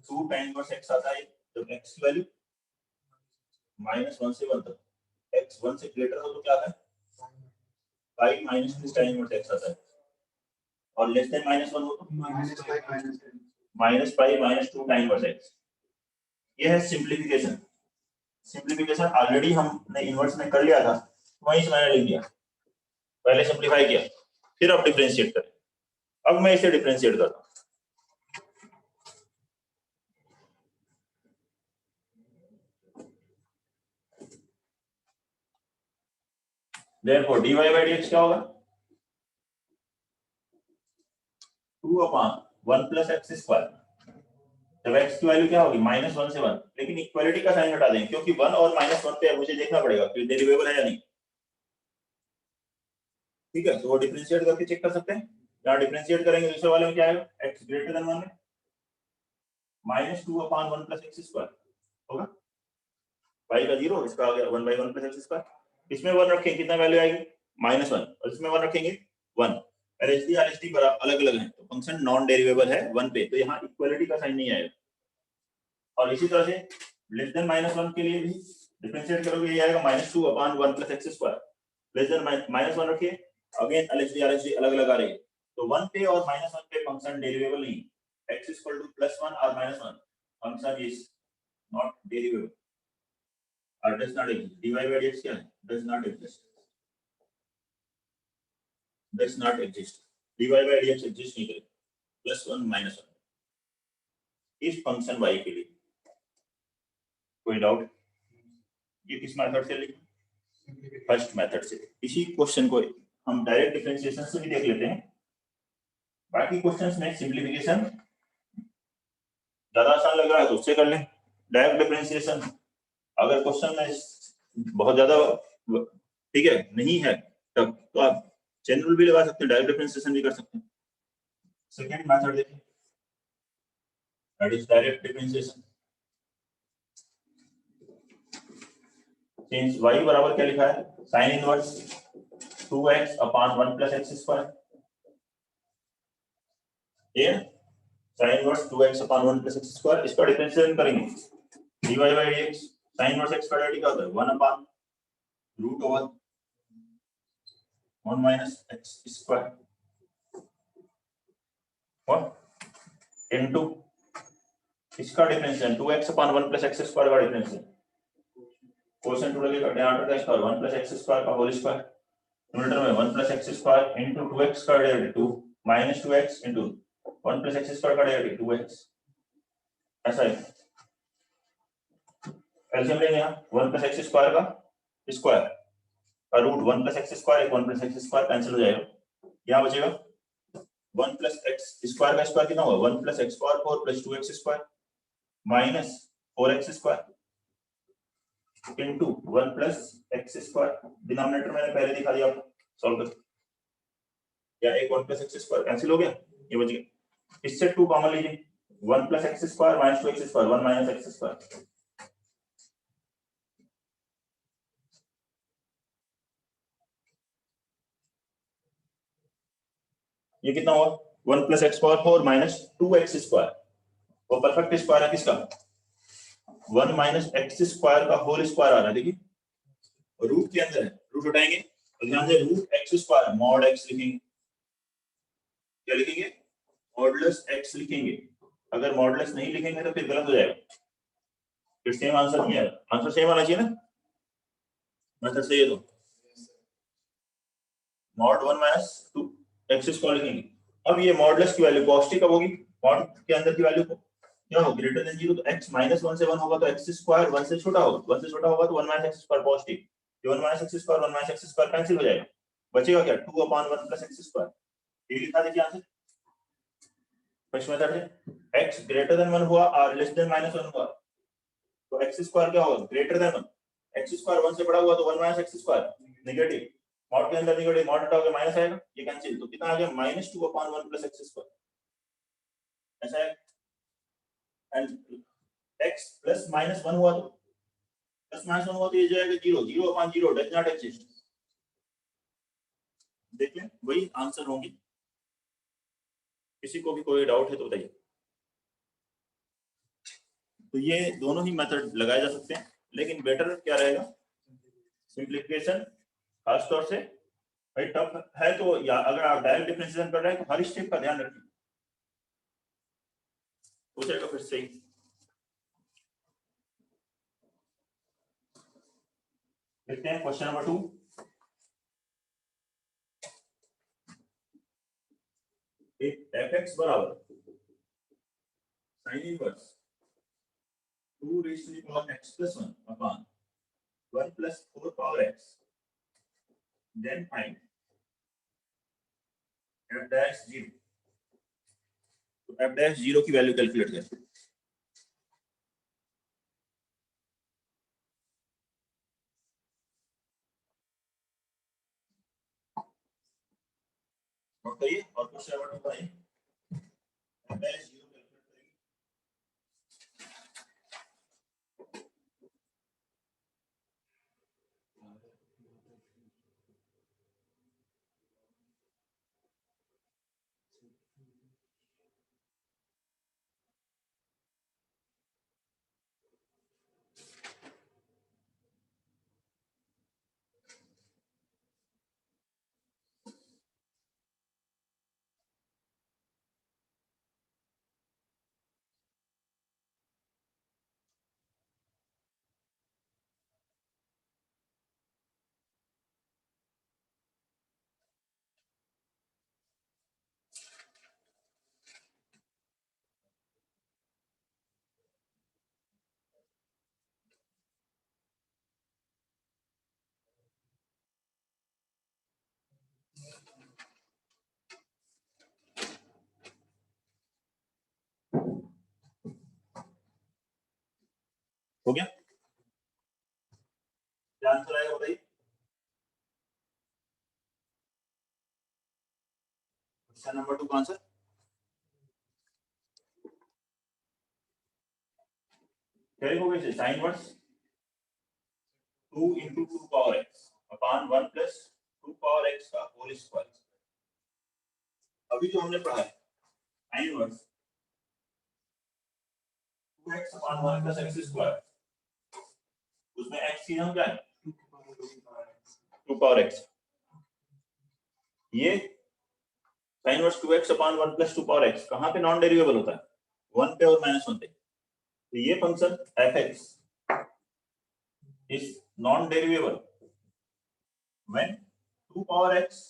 2 tan इनवर्स x आता है, तो x की वैल्यू -1 से 1 तक, x 1 से ग्रेटर हो तो क्या आता है, पाई -2 tan इनवर्स x आता है, और लेस देन -1 हो तो -पाई -2 tan इनवर्स x। ये है सिंपलीफिकेशन। सिंपलीफिकेशन ऑलरेडी हमने इनवर्स में कर लिया था, वहीं से मैंने लिख दिया, पहले सिंपलीफाई किया फिर अब डिफरेंशिएट करें। अब मैं इसे डिफरेंशिएट करता हूं, therefore dy by dx क्या होगा, 2 upon 1 plus x स्क्वायर। जब x की वैल्यू क्या होगी -1 से 1, लेकिन इक्वालिटी का साइन हटा देंगे क्योंकि 1 और -1 पे मुझे देखना पड़ेगा कि डेरिवेबल है या नहीं। ठीक है, तो वो डिफरेंशिएट करके चेक कर सकते हैं। यहाँ डिफरेंशिएट करेंगे दूसरे वाले में क्या आएगा, x ग्रेटर देन 1 में -2 upon 1 plus x स्क्वायर होगा, y का 0, इसका आ गया 1 by 1 plus x स्क्वायर। इसमें 1 रखेंगे कितना वैल्यू आएगी -1, और इसमें 1 रखेंगे 1। LHD और LHD अलग अलग हैं, तो फंक्शन नॉन डेरिवेबल है 1 पे, तो यहाँ इक्वालिटी का साइन नहीं आएगा। और इसी तरह से लेस देन -1 के लिए भी डिफरेंशिएट करोगे, ये आएगा -2 upon 1 plus x square. Less than -1 रखिए, अगेन LHD RHD अलग अलग आ रही है, तो 1 पे और -1 पे फंक्शन डेरिवेबल नहीं, x इक्वल टू +1 और -1 फंक्शन इज नॉट डेरिवेबल और does not exist. dy by dx क्या है, does not exist, does not exist, dy by dx exist नहीं करेगा, +1 -1 इस फंक्शन y के लिए। कोई डाउट, ये किस मेथड से लिखें, फर्स्ट मेथड से। इसी क्वेश्चन को हम डायरेक्ट डिफरेंशिएशन से भी देख लेते हैं, बाकी क्वेश्चंस में सिंपलीफिकेशन ज्यादा आसान लग रहा है तो उससे कर लें। डायरेक्ट डिफरेंशिएशन अगर क्वेश्चन में बहुत ज्यादा ठीक है नहीं है तब तो आप चेन रूल भी लगा सकते हैं, डायरेक्ट डिफरेंशिएशन भी कर सकते हैं। सेकंड मेथड देखिए, that is direct differentiation. Since y बराबर क्या लिखा है, sin inverse 2x upon 1 plus x square, ये sin inverse 2x upon 1 plus x square, इसका डिफरेंशिएशन करेंगे dy by dx। sin inverse x का डेरिवेटिव क्या होता है, 1 upon root over 1 minus x square और इनटू इसका differentiation 2x upon 1 plus x square का डिफरेंशिएशन, कोसेंट रूल लगेगा, tan का स्क्वायर 1 plus x स्क्वायर का होल स्क्वायर, न्यूमरेटर में 1 plus x square into 2x का derivative 2 minus 2x into 1 plus x square का derivative 2x, ऐसा है। LCM लेंगे यहाँ 1 plus x स्क्वायर का स्क्वायर और root 1 plus x square 1 plus x square cancel हो जाएगा, यहाँ बचेगा 1 प्लस एक्स स्क्वायर का स्क्वायर कितना होगा 1 plus x power 4 plus 2x square minus 4x square into 1 plus x square. Denominator मैंने पहले दिखा दिया आपको, सॉल्व कर क्या एक 1 प्लस एक्स स्क्वायर कैंसिल हो गया, ये बच गया। इससे 2 कॉमन लीजिए 1 plus x square minus 2x square 1 minus x square. ये कितना हुआ 1 plus x power 4 minus 2x square, वो परफेक्ट स्क्वायर है किसका 1 माइनस एक्स स्क्वायर का होल स्क्वायर आ रहा है। देखिए रूट के अंदर है, रूट उठाएंगे तो ध्यान से root x square mod x लिखेंगे, क्या लिखेंगे मॉडुलस एक्स लिखेंगे। अगर मॉडुलस नहीं लिखेंगे तो फिर गलत हो जाएगा, फिर सेम आंसर नहीं आएगा, आंसर सेम आना चाहिए ना। आंसर सही है तो मॉड 1 माइनस 2 एक्स स्क्वायर लिखेंगे। अब ये मॉडुलस की वैल्यू पॉजिटिव कब होगी, मॉड के अंदर की वैल्यू क्या हो ग्रेटर देन 0 तो x माइनस 1 से 1 होगा तो x स्क्वायर 1 से छोटा होगा, 1 से छोटा होगा तो 1 माइनस एक्स स्क्वायर पॉजिटिव, ये 1 minus x square 1 minus x square cancel हो जाएगा, बचेगा क्या 2 अपॉन 1 प्लस एक्स स्क्वायर। ये लिखा देखिए आंसर फर्स्ट मेथड है। x ग्रेटर देन 1 हुआ और लेस देन माइनस 1 हुआ तो x स्क्वायर क्या होगा ग्रेटर देन 1, x स्क्वायर 1 से बड़ा हुआ तो 1 minus x square negative, mod के अंदर नेगेटिव मॉड हटाओगे माइनस आएगा, ये कैंसिल तो कितना आ गया minus 2 upon 1 plus x square, ऐसा है। एंड x प्लस माइनस 1 हुआ तो प्लस माइनस 1 हुआ तो ये जाएगा 0, 0 अपॉन 0 डज नॉट एग्जिस्ट। देखिए वही आंसर होंगे। किसी को भी कोई डाउट है तो बताइए। तो ये दोनों ही मेथड लगाए जा सकते हैं, लेकिन बेटर क्या रहेगा सिंप्लीफिकेशन, खासतौर से भाई टफ है तो, या अगर आप डायरेक्ट डिफरेंशिएशन कर रहे हैं तो हर स्टेप का ध्यान रखिए, हो जाएगा फिर सही। देखते हैं क्वेश्चन नंबर 2। fx बराबर sin inverse 2 raised to the power x plus 1 upon 1 plus 4 power x, then find f dash 0। तो f dash 0 की वैल्यू कैलकुलेट करें। नोट करिए और क्वेश्चन नंबर 2 बताइए। f dash 0 कैलकुलेट करेंगे। हो गया, क्या आंसर आएगा बताइए। क्वेश्चन नंबर 2 का आंसर क्या लिखोगे इसे sin inverse 2 into 2 power x upon 1 plus 2 power x का होल स्क्वायर। अभी जो हमने पढ़ा है sin inverse 2x upon 1 plus x square, उसमें x की हम क्या है 2 पावर x, ये sin inverse 2x upon 1 plus 2 power x कहां पे नॉन डेरिवेबल होता है 1 पे और -1 पे। तो ये function fx is non derivable when 2 power x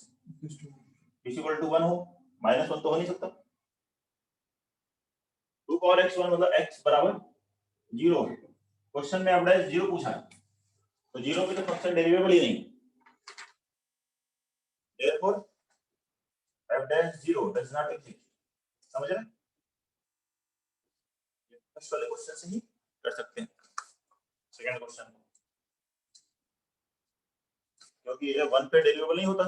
is equal to 1 हो, -1 तो हो नहीं सकता। 2 power x 1 मतलब x बराबर 0। क्वेश्चन में आपने 0 पूछा है तो 0 पे तो फंक्शन डेरिवेबल ही नहीं, therefore f dash 0 does not exist. समझ रहे? फर्स्ट वाले क्वेश्चन से ही कर सकते हैं सेकंड क्वेश्चन, क्योंकि ये 1 पे डेरिवेबल नहीं होता,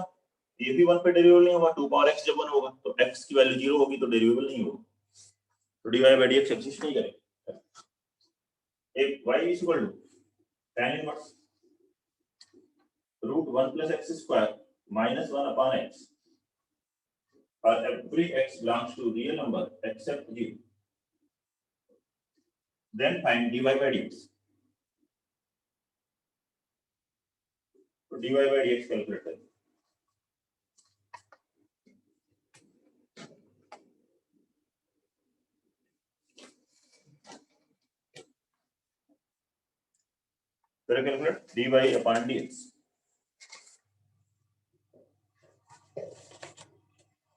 ये भी 1 पे डेरिवेबल नहीं होगा, 2 पावर x जब 1 होगा तो x की वैल्यू 0 होगी तो डेरिवेबल नहीं होगा, तो dy by dx एग्जिस्ट नहीं करेगा। एक y is equal to tan inverse root 1 plus x square minus 1 upon x for every x belongs to real number except 0, then find dy by dx। तो dy by dx calculate करें। फिर calculate dy upon dx।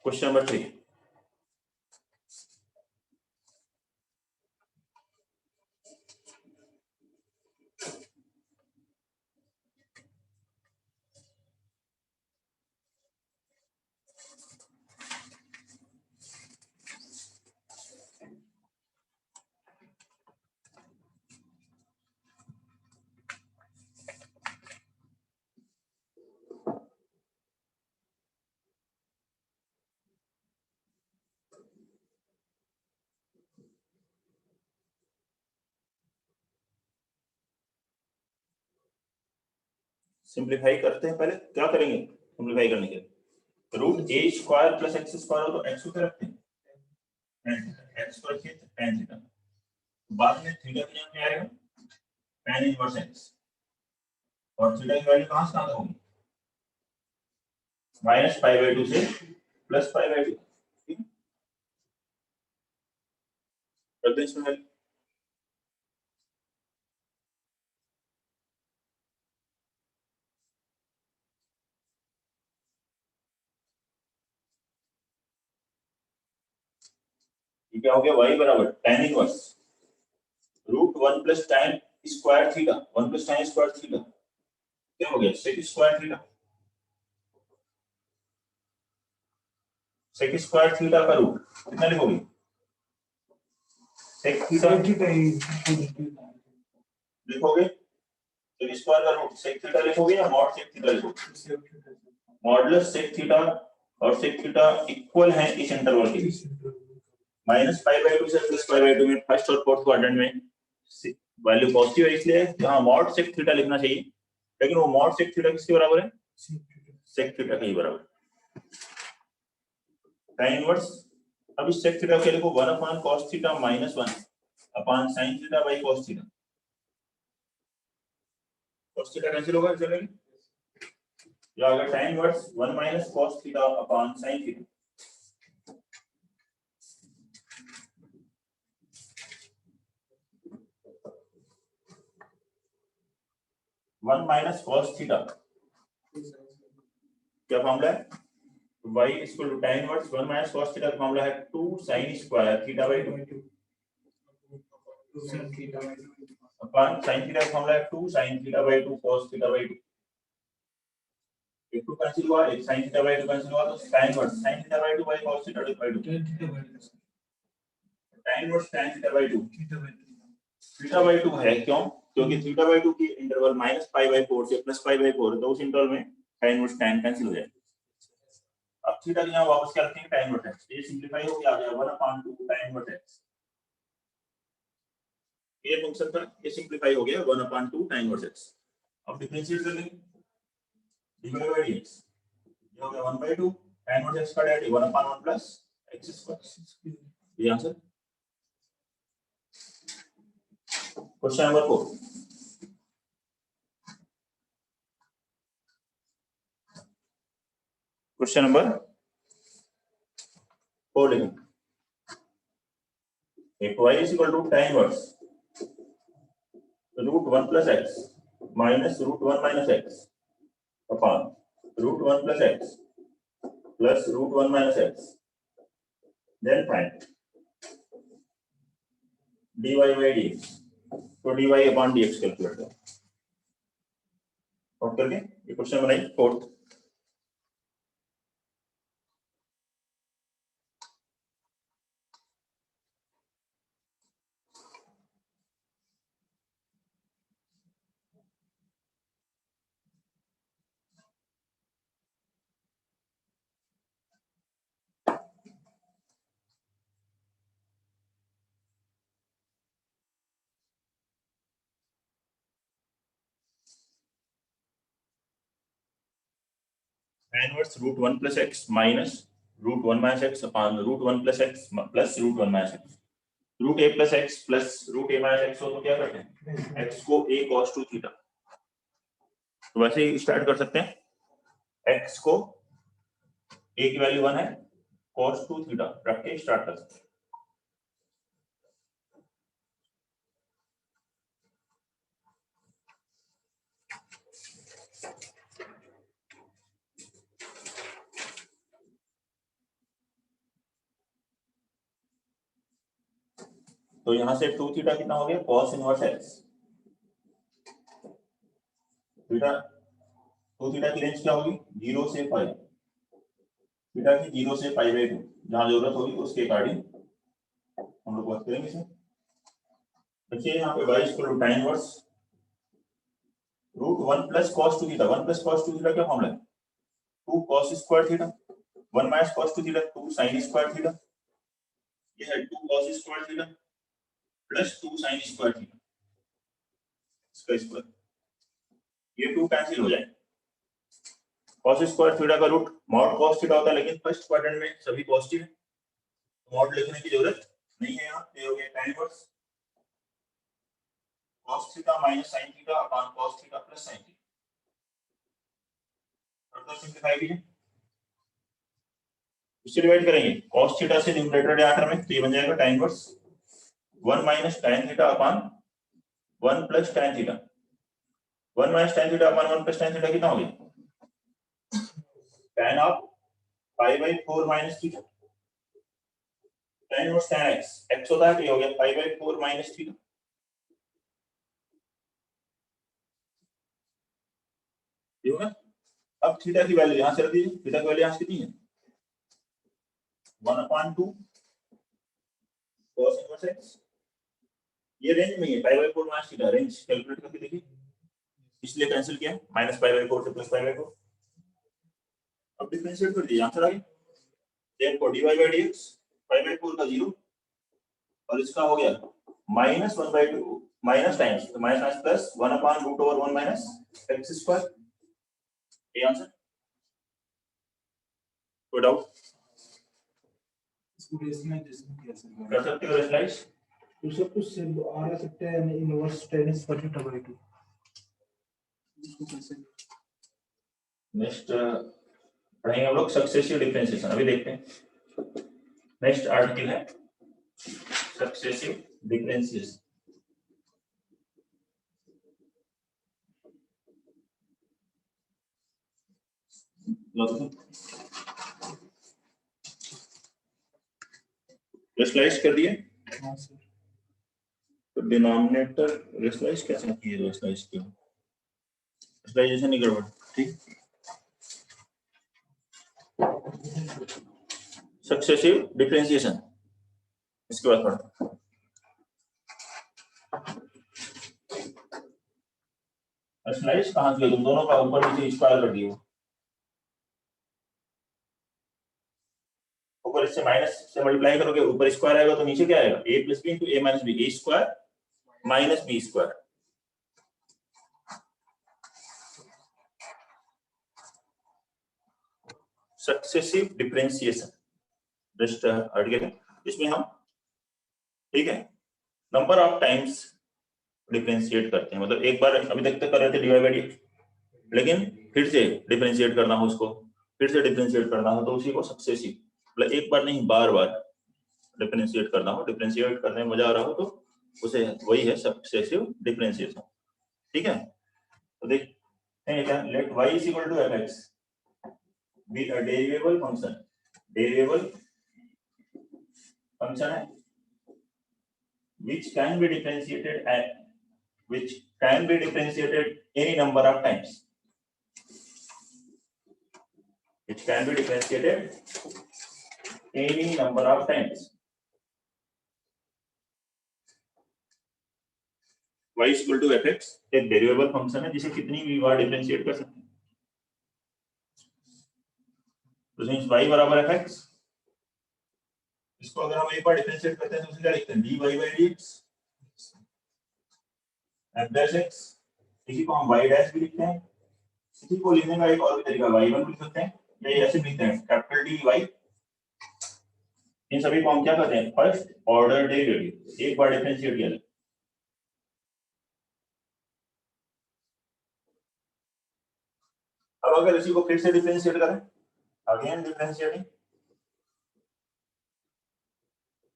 Question number 3, simplify करते हैं। पहले क्या करेंगे simplify करने के लिए, root a square plus x square हो तो x को क्या रखते हैं x को रखिए tan थीटा, बाद में थीटा की जगह क्या आएगा tan इनवर्स x, और थीटा की वैल्यू कहां से कहां तक होगी -π/2 से +π/2, ठीक है। कर दें इसमें वैल्यू, क्या हो गया y बराबर tan inverse root 1 plus tan square theta, 1 plus tan square theta क्या हो गया sec square theta, sec square theta का रूट कितना लिखोगे sec थीटा लिखोगे, sec स्क्वायर का रूट sec थीटा लिखोगे या मॉड sec थीटा लिखोगे, मॉडुलस sec थीटा और sec थीटा इक्वल है इस इंटरवल के, -π/2 से +π/2 में फर्स्ट और फोर्थ क्वाड्रेंट में वैल्यू पॉजिटिव है, इसलिए यहां मॉड sec थीटा लिखना चाहिए, लेकिन वो मॉड sec थीटा किसके बराबर है sec थीटा के बराबर। tan इनवर्स, अब इस sec थीटा के लिखो 1 upon cos theta -1 upon sin theta by cos theta, cos theta cancel होगा चलेगा, या अगर tan inverse 1 cos theta upon sin theta, one minus cos theta क्या फॉर्मूला है y equal to tan inverse 1 minus cos theta का formula है 2 sin square theta by 2 upon sin theta का formula है 2 sin theta by 2 cos theta by 2, एक 2 cancel हुआ, एक sin theta by 2 cancel हुआ, तो tan inverse sin theta by 2 बाय cos theta by 2, tan inverse tan theta by 2 theta by 2 है, क्यों, क्योंकि थीटा बाय 2 की इंटरवल -π/4 से +π/4 है, तो उस इंटरवल में tan इनवर्स tan कैंसिल हो जाएगा। अब थीटा की यहां वापस क्या रखेंगे tan इनवर्स x, ये सिंपलीफाई हो गया, आ गया 1/2 tan इनवर्स x, ये फंक्शन था, ये सिंपलीफाई हो गया 1/2 tan इनवर्स x। अब डिफरेंशिएट कर लेंगे dy by dx, ये हो गया 1/2 tan इनवर्स x का डेरिवेटिव 1/1 प्लस x स्क्वायर, ये answer. Question number 4, question number 4 लिखें, if y is equal to tan inverse root 1 plus x minus root 1 minus x upon root 1 plus x plus root 1 minus x, then find dy by dx, तो dy upon dx calculate करें, note करके ये question बनाइए 4th। tan inverse √1 + x minus √1 - x upon √1 + x plus √1 - x √a + x plus √a - x हो तो क्या करते हैं x को a cos 2 थीटा। तो वैसे ही स्टार्ट कर सकते हैं x को a की वैल्यू 1 है cos 2 थीटा रख के स्टार्ट कर सकते हैं। तो यहां से 2 थीटा कितना हो गया cos inverse x theta 2 theta की रेंज क्या होगी 0 से 5 थीटा की 0 से 5/2 जहां जरूरत होगी उसके अकॉर्डिंग हम लोग बात करेंगे इसे। देखिए यहाँ पे y = tan inverse √1 + cos 2 theta 1 + cos 2 theta क्या फॉर्मूला है 2 cos square theta 1 - cos 2 theta 2 sin square theta ये है 2 cos square theta plus 2 sin square theta इसका स्क्वायर ये 2 कैंसिल हो जाए cos स्क्वायर थीटा का रूट मॉड cos थीटा होता है लेकिन फर्स्ट क्वाड्रेंट में सभी पॉजिटिव है मॉड लिखने की जरूरत नहीं है यहाँ ये हो गया tan inverse cos theta minus sin theta upon cos theta plus sin theta further simplify कीजिए इससे डिवाइड करेंगे cos थीटा से न्यूमरेटर या आखिर में तो ये बन जाएगा tan inverse 1 - tan theta upon 1 + tan theta 1 - tan theta upon 1 + tan theta कितना हो गया tan of π/4 - theta tan inverse tan x होता है तो ये हो गया π/4 - थीटा ये होगा। अब थीटा की वैल्यू यहां से रख दीजिए थीटा की वैल्यू यहां से कितनी है 1/2 cos इनवर्स x ये रेंज में है π/4 - थीटा रेंज कैलकुलेट करके देखिए इसलिए कैंसिल किया -π/4 से +π/4 अब डिफरेंशिएट कर दिए आंसर आ गया देखो dy/dx π/4 का 0 और इसका हो गया -1/2 माइनस टाइम्स तो माइनस प्लस 1/√1 - x² ये आंसर कोई डाउट इसको रेशनल कैसे कर सकते हो रेशनलाइज तो सब कुछ से आ रहा सकता है inverse tan square theta by 2 इसको कैसे नेक्स्ट पढ़ेंगे हम लोग सक्सेसिव डिफरेंशिएशन अभी देखते हैं नेक्स्ट आर्टिकल है सक्सेसिव डिफरेंशिएशन रेशनलाइज कर दिए हां सर तो डिनोमिनेटर रेशनलाइज कैसे किए रेशनलाइज किया रेशनलाइजेशन नहीं गड़बड़ ठीक सक्सेसिव डिफरेंशिएशन इसके बाद पढ़ते हैं रेशनलाइज कहां किया तुम दोनों का ऊपर नीचे स्क्वायर कर दिए ऊपर इससे माइनस से मल्टीप्लाई करोगे ऊपर स्क्वायर आएगा तो नीचे क्या आएगा a + b * a - b a² - b²। Successive differentiation next article है इसमें हम ठीक है नंबर ऑफ टाइम्स डिफरेंशिएट करते हैं मतलब एक बार अभी तक तो कर रहे थे dy/dx लेकिन फिर से डिफरेंशिएट करना हो उसको फिर से डिफरेंशिएट करना हो तो उसी को सक्सेसिव मतलब एक बार नहीं बार बार डिफरेंशिएट करना हो डिफरेंशिएट करने में मजा आ रहा हो तो उसे वही है सक्सेसिव डिफरेंशिएशन ठीक है तो देखते हैं क्या late y = fx be a derivable function derivable function है which can be differentiated any number of times which can be differentiated any number of times y = fx एक वेरिएबल फंक्शन है जिसे कितनी भी बार डिफरेंशिएट कर सकते हैं तो मींस y = fx इसको अगर हम एक बार डिफरेंशिएट करते हैं तो उसे क्या लिखते हैं dy/dx f' इसी को हम y' भी लिखते हैं इसी को लिखने का एक और भी तरीका y1 भी लिख सकते हैं ये ऐसे लिखते हैं कैपिटल डी वाई, इन सभी को हम क्या करते हैं फर्स्ट ऑर्डर डेरिवेटिव, एक बार डिफरेंशिएट किया जाए। अब अगर इसी को फिर से डिफरेंशिएट करें, अगेन डिफरेंशिएटिंग,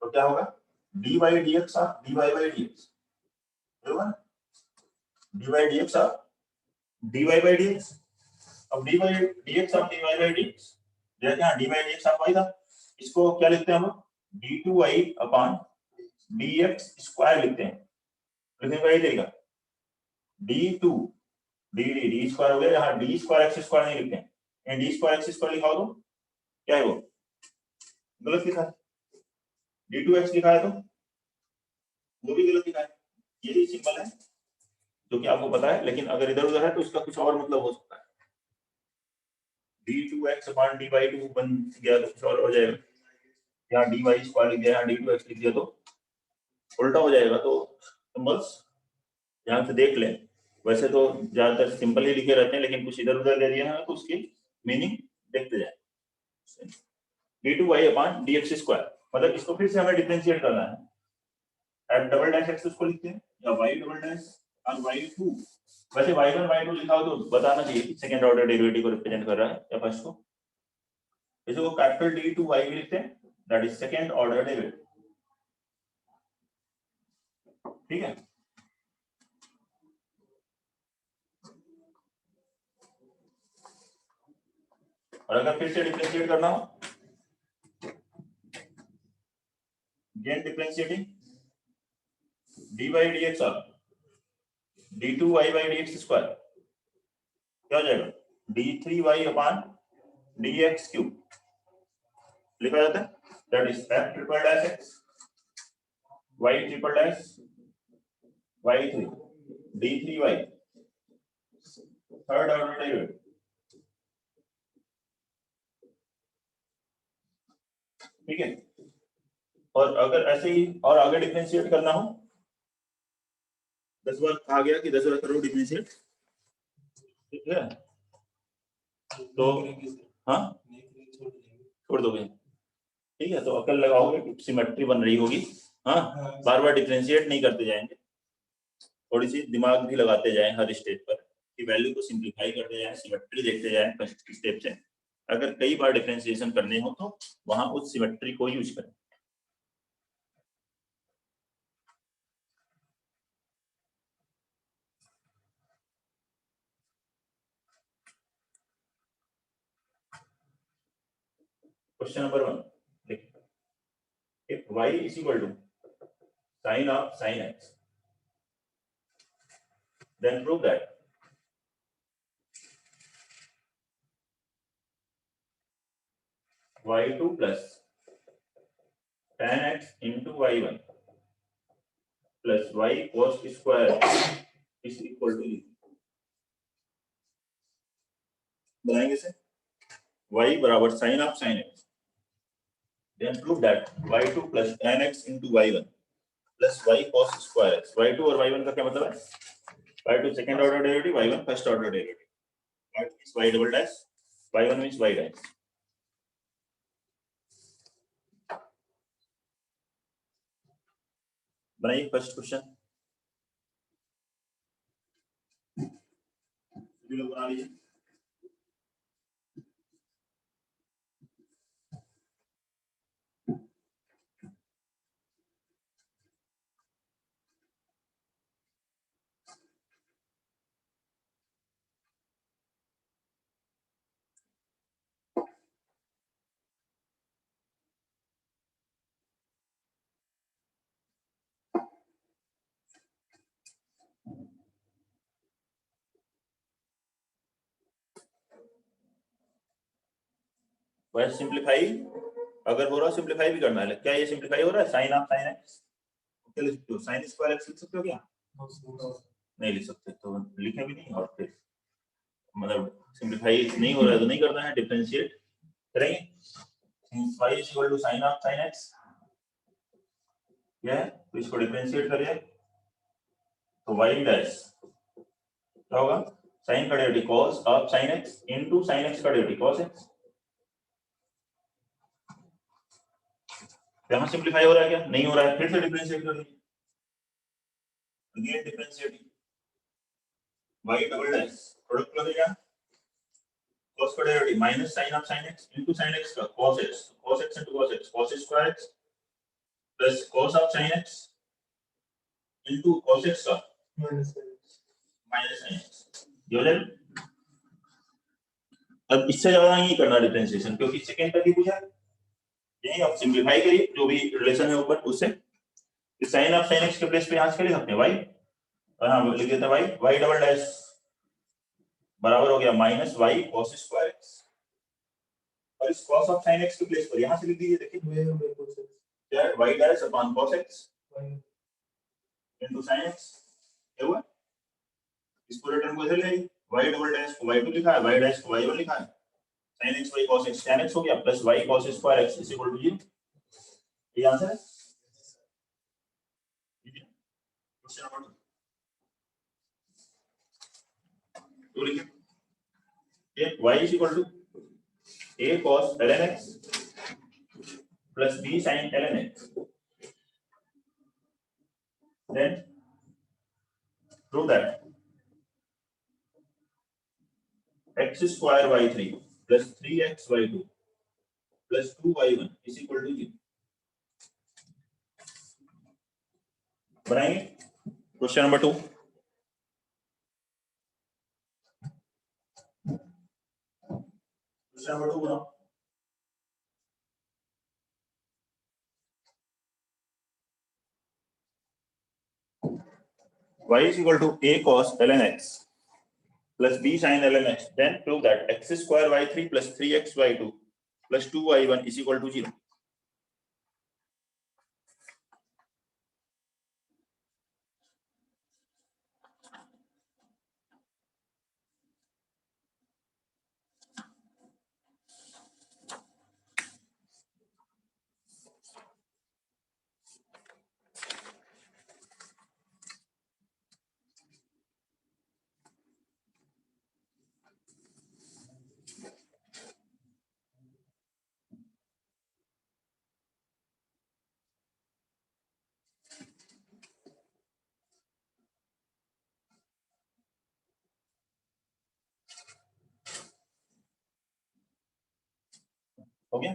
तो क्या होगा dy dx of dy by dx, बरोबर, dy dx of dy by dx। अब dy dx of dy by dx, जैसे यहाँ dy dx ऑफ y था, इसको क्या लिखते हैं हम d2y अपॉन dx स्क्वायर लिखते हैं, लिखने का यही तरीका d2 d स्क्वायर हो गया, यहाँ d स्क्वायर x स्क्वायर नहीं लिखते हैं, d स्क्वायर x स्क्वायर लिखा हो तो क्या है वो गलत लिखा है, d2x लिखा है तो वो भी गलत लिखा है। यही सिंबल है जो कि आपको पता है, लेकिन अगर इधर उधर है तो उसका कुछ और मतलब हो सकता है। d2x अपॉन d/2 बन गया तो कुछ और हो जाएगा, यहाँ dy स्क्वायर लिख दिया, यहाँ d2x लिख दिया तो उल्टा हो जाएगा। तो सिंबल्स यहाँ से देख लें, वैसे तो ज्यादातर सिंपल ही लिखे रहते हैं, लेकिन कुछ इधर उधर दे दिया है तो उसकी मीनिंग देखते जाए। d2y अपॉन dx स्क्वायर, मतलब इसको फिर से हमें डिफरेंशिएट करना है, f डबल डैश x उसको लिखते हैं, या y डबल डैश और y2, वैसे y1 y2 लिखा हो तो बताना चाहिए कि सेकंड ऑर्डर डेरिवेटिव को रिप्रेजेंट कर रहा है या फर्स्ट को, इसको कैपिटल D2y भी लिखते हैं, that is second order derivative, ठीक है। और अगर फिर से डिफरेंशिएट करना हो, अगेन डिफरेंशिएटिंग dy dx और d2y by dx स्क्वायर क्या हो जाएगा d3y अपॉन dx क्यूब लिखा जाता है, that is f triple dash x y triple dash y3 d3y third order derivative, ठीक है। और अगर ऐसे ही और आगे डिफरेंशिएट करना हो, 10 बार कहा गया कि 10 बार करो डिफरेंशिएट, ठीक है, तो हाँ छोड़ दोगे, ठीक है, तो अकल लगाओगे, सिमेट्री बन रही होगी, हाँ बार बार डिफरेंशिएट नहीं करते जाएंगे, थोड़ी सी दिमाग भी लगाते जाएं हर स्टेज पर कि वैल्यू को सिंपलीफाई करते जाएं, सिमेट्री देखते जाएं फर्स्ट स्टेप से, अगर कई बार डिफरेंशिएशन करने हो तो वहां उस सिमेट्री को यूज करें। Question number 1, if y is equal to sin of sin x, then prove that y2 plus tan x into y1 plus y cos square is equal to, बनाएंगे इसे y बराबर sin of sin x, then prove that y2 plus tan x into y1 plus y cos square x, y2 और y1 का क्या मतलब है, y2 second order derivative, y1 first order derivative, y means y double dash, y1 means y dash। बनाइए first question, लोग बना लीजिए। वैसे सिंपलीफाई अगर हो रहा है, सिंपलीफाई भी करना है, क्या ये सिंपलीफाई हो रहा है, साइन ऑफ साइन एक्स क्या लिख सकते हो, साइन स्क्वायर एक्स लिख सकते हो क्या, नहीं लिख सकते, तो लिखे भी नहीं, और फिर मतलब सिंपलीफाई नहीं हो रहा है तो नहीं करना है, डिफरेंशिएट करेंगे, y is equal to sin of sin x, क्या है, तो इसको डिफरेंशिएट करिए, तो y डैश क्या होगा, sin का derivative cos of sin x into sin x का डेरिवेटिव cos x, यहाँ सिंप्लीफाई हो रहा है क्या? नहीं हो रहा है, फिर से डिफरेंशिएट कर लीजिए, again differentiate, y double dash product लगेगा cos का derivative minus sin of sin x into sin x का cos x into cos x cos square x plus cos of sin x into cos x का minus sin x। ये हो जाएगा। अब इससे ज्यादा नहीं करना डिफरेंशिएशन, क्योंकि सेकंड तक ही पूछा है। यही आप सिंपलीफाई करिए जो भी रिलेशन है ऊपर उससे, sin ऑफ sin x के प्लेस पे यहाँ से लिख सकते हैं y, और यहाँ लिख देते हैं y डबल डैश बराबर हो गया minus y cos square x, और इस cos ऑफ sin x के प्लेस पर यहाँ से लिख दीजिए, देखिए क्या है y dash upon cos x into sin x, क्या हुआ? इस पूरे टर्म को इधर ले आइए, y डबल डैश को y2 लिखा है, y डैश को y1 लिखा है, sin x y cos x tan x हो गया plus y cos square x is equal to 0। ये आंसर है। क्वेश्चन नंबर 2 लिखिए, ये y is equal to a cos ln x plus b sin ln x, then prove that x square y3 plus 3x y2 plus 2y1 is equal to 0। बनाएंगे question number 2। Question number 2 बनाओ। y is equal to a cos ln x plus b sin ln x, then prove that x square y3 plus 3x y2 plus 2y1 is equal to 0। हो गया,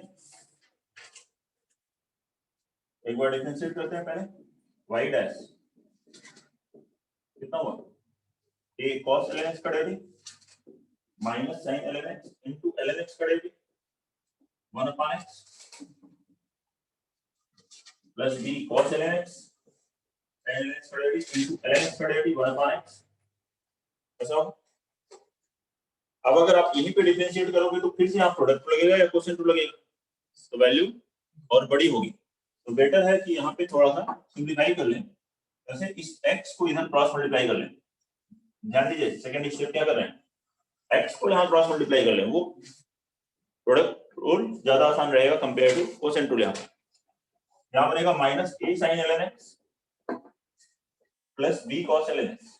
एक बार differentiate करते हैं पहले, y dash कितना हुआ, a cos ln x का derivative minus sin ln x into ln x का derivative 1 upon x plus b cos ln x sin ln x का डेरिवेटिव इनटू ln x का डेरिवेटिव 1 upon x। ऐसा हो। अब अगर आप यहीं पे डिफरेंशिएट करोगे तो फिर से यहाँ प्रोडक्ट लगेगा या क्वोशिएंट लगेगा, तो वैल्यू और बड़ी होगी, तो बेटर है कि यहाँ पे थोड़ा सा सिंप्लीफाई कर लें, जैसे इस x को इधर क्रॉस मल्टीप्लाई कर लें। ध्यान दीजिए सेकंड स्टेप क्या कर रहे हैं, x को यहाँ क्रॉस मल्टीप्लाई कर लें, वो प्रोडक्ट रूल ज्यादा आसान रहेगा कंपेयर टू क्वोशिएंट रूल। यहाँ बनेगा minus a sin ln x plus b cos ln x,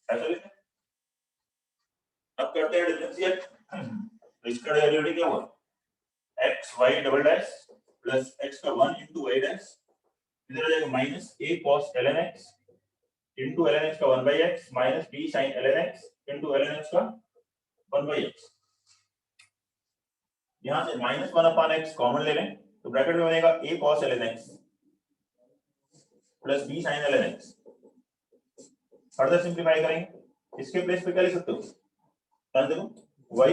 ऐसा लिखें। अब करते हैं डिफरेंशिएट, तो इसका डेरिवेटिव क्या हुआ, x y double dash plus x का 1 इनटू y डैश, इधर आ जाएगा minus a cos ln x into ln x का 1 by x minus b sin ln x into ln x का 1 by x। यहां से माइनस 1 अपॉन x कॉमन ले लें, तो ब्रैकेट में बनेगा a cos ln x plus b sin ln x। Further simplify करेंगे, इसके प्लेस पे क्या लिख सकते हो, देखो y,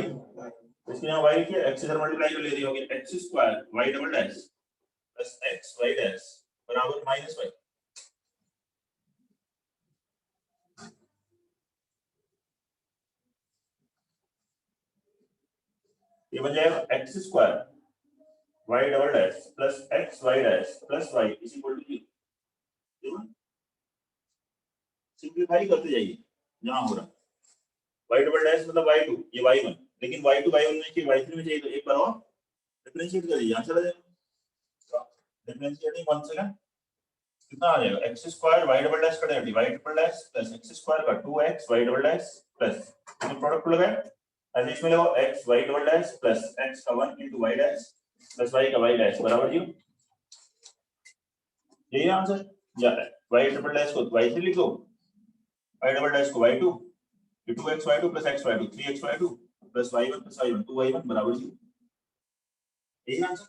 इसके यहाँ y लिखिए, x इधर मल्टीप्लाई कर ले रही होगी, x square y double dash plus x y dash बराबर माइनस y। ये बन जाएगा x square y double dash plus x y dash plus y is equal to 0। Simplify करते जाइए जहां हो रहा, y डबल डैश मतलब y2, ये y1, लेकिन y2 y1 में चाहिए, y3 में चाहिए, तो एक बार और डिफरेंशिएट कर दीजिए, आंसर आ जाएगा। डिफरेंशिएटिंग 1 सेकंड, कितना आ जाएगा, x square y double dash का derivative y triple dash plus x square का 2x y double dash plus product लगाए, ऐसे इसमें लगाओ x y double dash plus x का 1 into y dash plus Y का वाई डैश बराबर 0। यही आंसर या वाई ट्रिपल डैश को वाई 3 लिखो, वाई डबल डैश को Y 2, 2x y2 plus x y2 3x y2 plus y1 plus y1 2y1 बराबर 0। यही आंसर।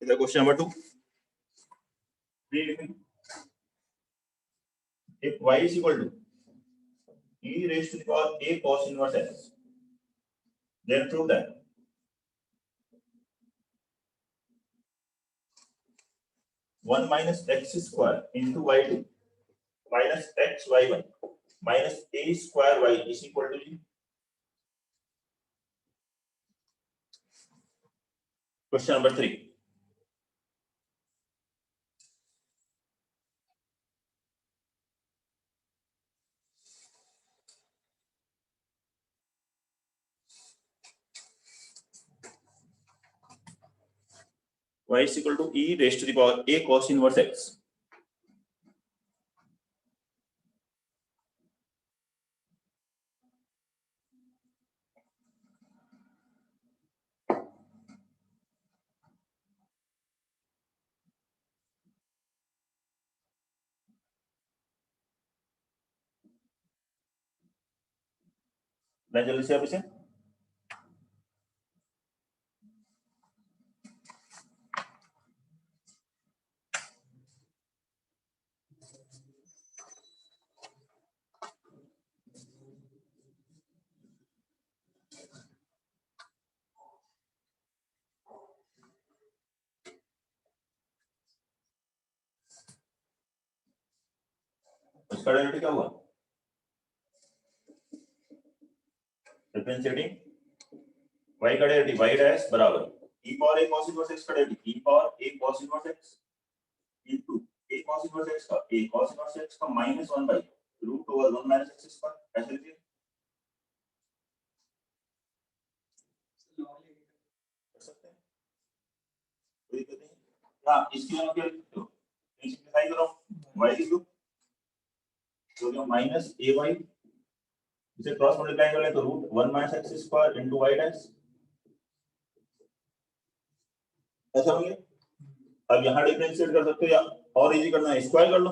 इधर question number 2 if y is equal to e raised to the power a cos inverse x, then prove that 1 minus x square into y2 minus x y1 minus a square y is equal to 0. Question number 3. Y is equal to e raised to the power a cos inverse x. मैं जल्दी से आप इसे इसका derivative क्या हुआ? Differentiating y का derivative y dash बराबर e power a cos inverse x का derivative e power a cos inverse x into a cos inverse x का a cos इनवर्स x का -1 by root over 1 minus x square. ऐसे लिखिए, कर सकते हैं, कोई दिक्कत नहीं। हां, इसकी जगह क्या लिख दो, सिंपलीफाई करो, y लिख दो, तो जो माइनस ay इसे क्रॉस मल्टीप्लाई करें तो root 1 minus x square into y dash. ऐसा हो गया। अब यहाँ डिफरेंशिएट कर सकते हो या और इजी करना है, स्क्वायर कर लो,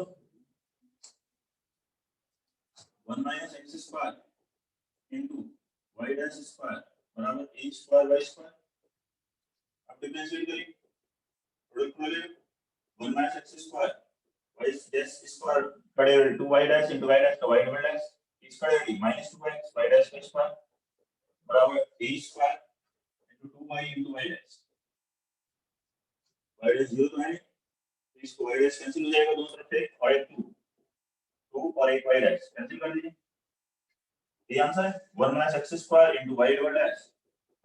1 minus x square into y dash square बराबर a स्क्वायर y स्क्वायर। अब डिफरेंशिएट करिए, प्रोडक्ट में ले 1 minus x square y dash square बड़े 2y dash into y dash का y डबल डैश इसका डेरिवेटिव -2x y डैश का square बराबर a square into 2y into y dash. y dash 0 तो है, इसको y डैश कैंसिल हो जाएगा दोनों तरफ से, और एक 2 और एक y डैश कैंसिल कर दीजिए। ये आंसर है 1 minus x square into y double dash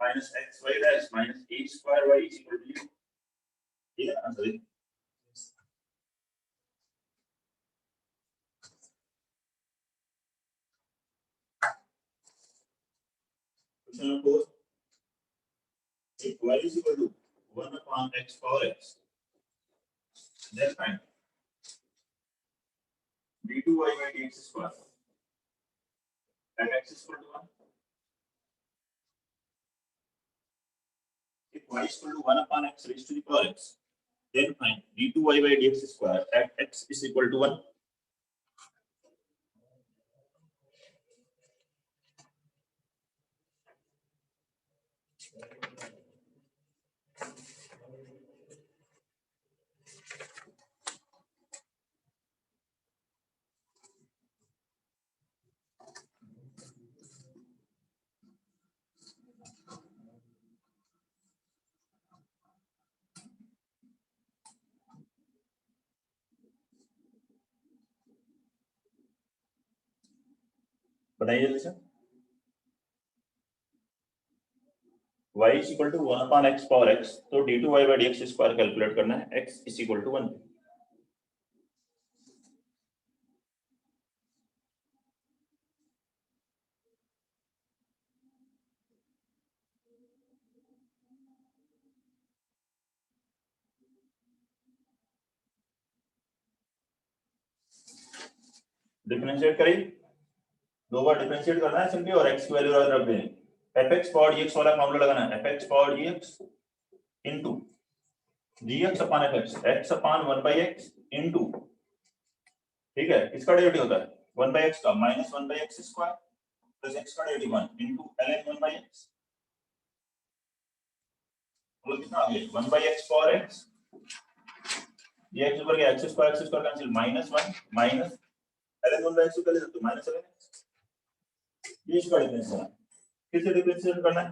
minus x y dash minus a square y is equal to 0। ये आंसर है। Question number 4, if y is equal to 1 upon x power x, then find d2y by dx square at x is equal to 1. If y is equal to 1 upon x raised to the power x, then find d2y by dx square at x is equal to 1. बताइए जल्दी से। y is equal to 1 upon x power x, तो d2y by dx square calculate करना है, x is equal to 1। Differentiate करिए, दो बार differentiate करना है सिंपली और x की वैल्यू रख दें। fx पावर dx वाला फॉर्मूला लगाना है, fx power dx into dx upon fx, x upon 1/x into, ठीक है, किसका डेरिवेटिव होता है 1/x का minus 1/x square plus x का डेरिवेटिव 1 इनटू ln 1/x, मतलब कितना आ गया 1/x पावर x, ये x ऊपर गया x square cancel -1 minus ln 1/x को पहले तो माइनस ln x, ये इसका डिफरेंस है, फिर से डिफरेंशिएट करना है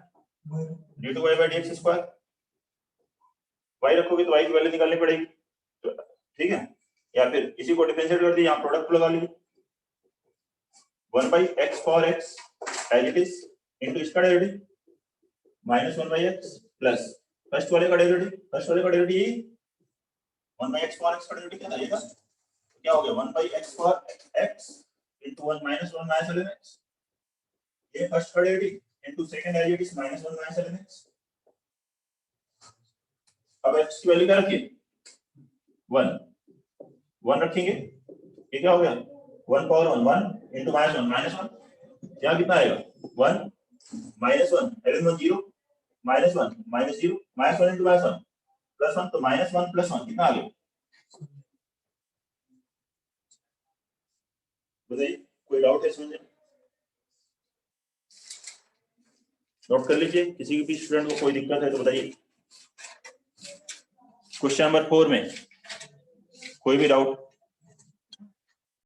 d2y/dx स्क्वायर, y रखोगे तो y की वैल्यू निकालनी पड़ेगी, ठीक है, या फिर इसी को डिफरेंशिएट कर दिए, यहां प्रोडक्ट लगा लीजिए 1/x power x as it is into इसका डेरिवेटिव -1/x प्लस फर्स्ट वाले का डेरिवेटिव 1/x पावर x का डेरिवेटिव क्या था, क्या हो गया 1/x power x into 1 -1 ln x, ये फर्स्ट का derivative into second as it is -1 ln x। अब x की वैल्यू क्या रखिए 1 रखेंगे, ये क्या हो गया 1 पावर 1 इनटू -1 यहाँ कितना आएगा 1 -1 ln 1 0 -1 -0 -1 इनटू -1 +1, तो -1 + 1 कितना आ गया, बताइए कोई डाउट है इसमें, नोट कर लीजिए, किसी भी स्टूडेंट को कोई दिक्कत है तो बताइए। क्वेश्चन नंबर 4 में कोई भी डाउट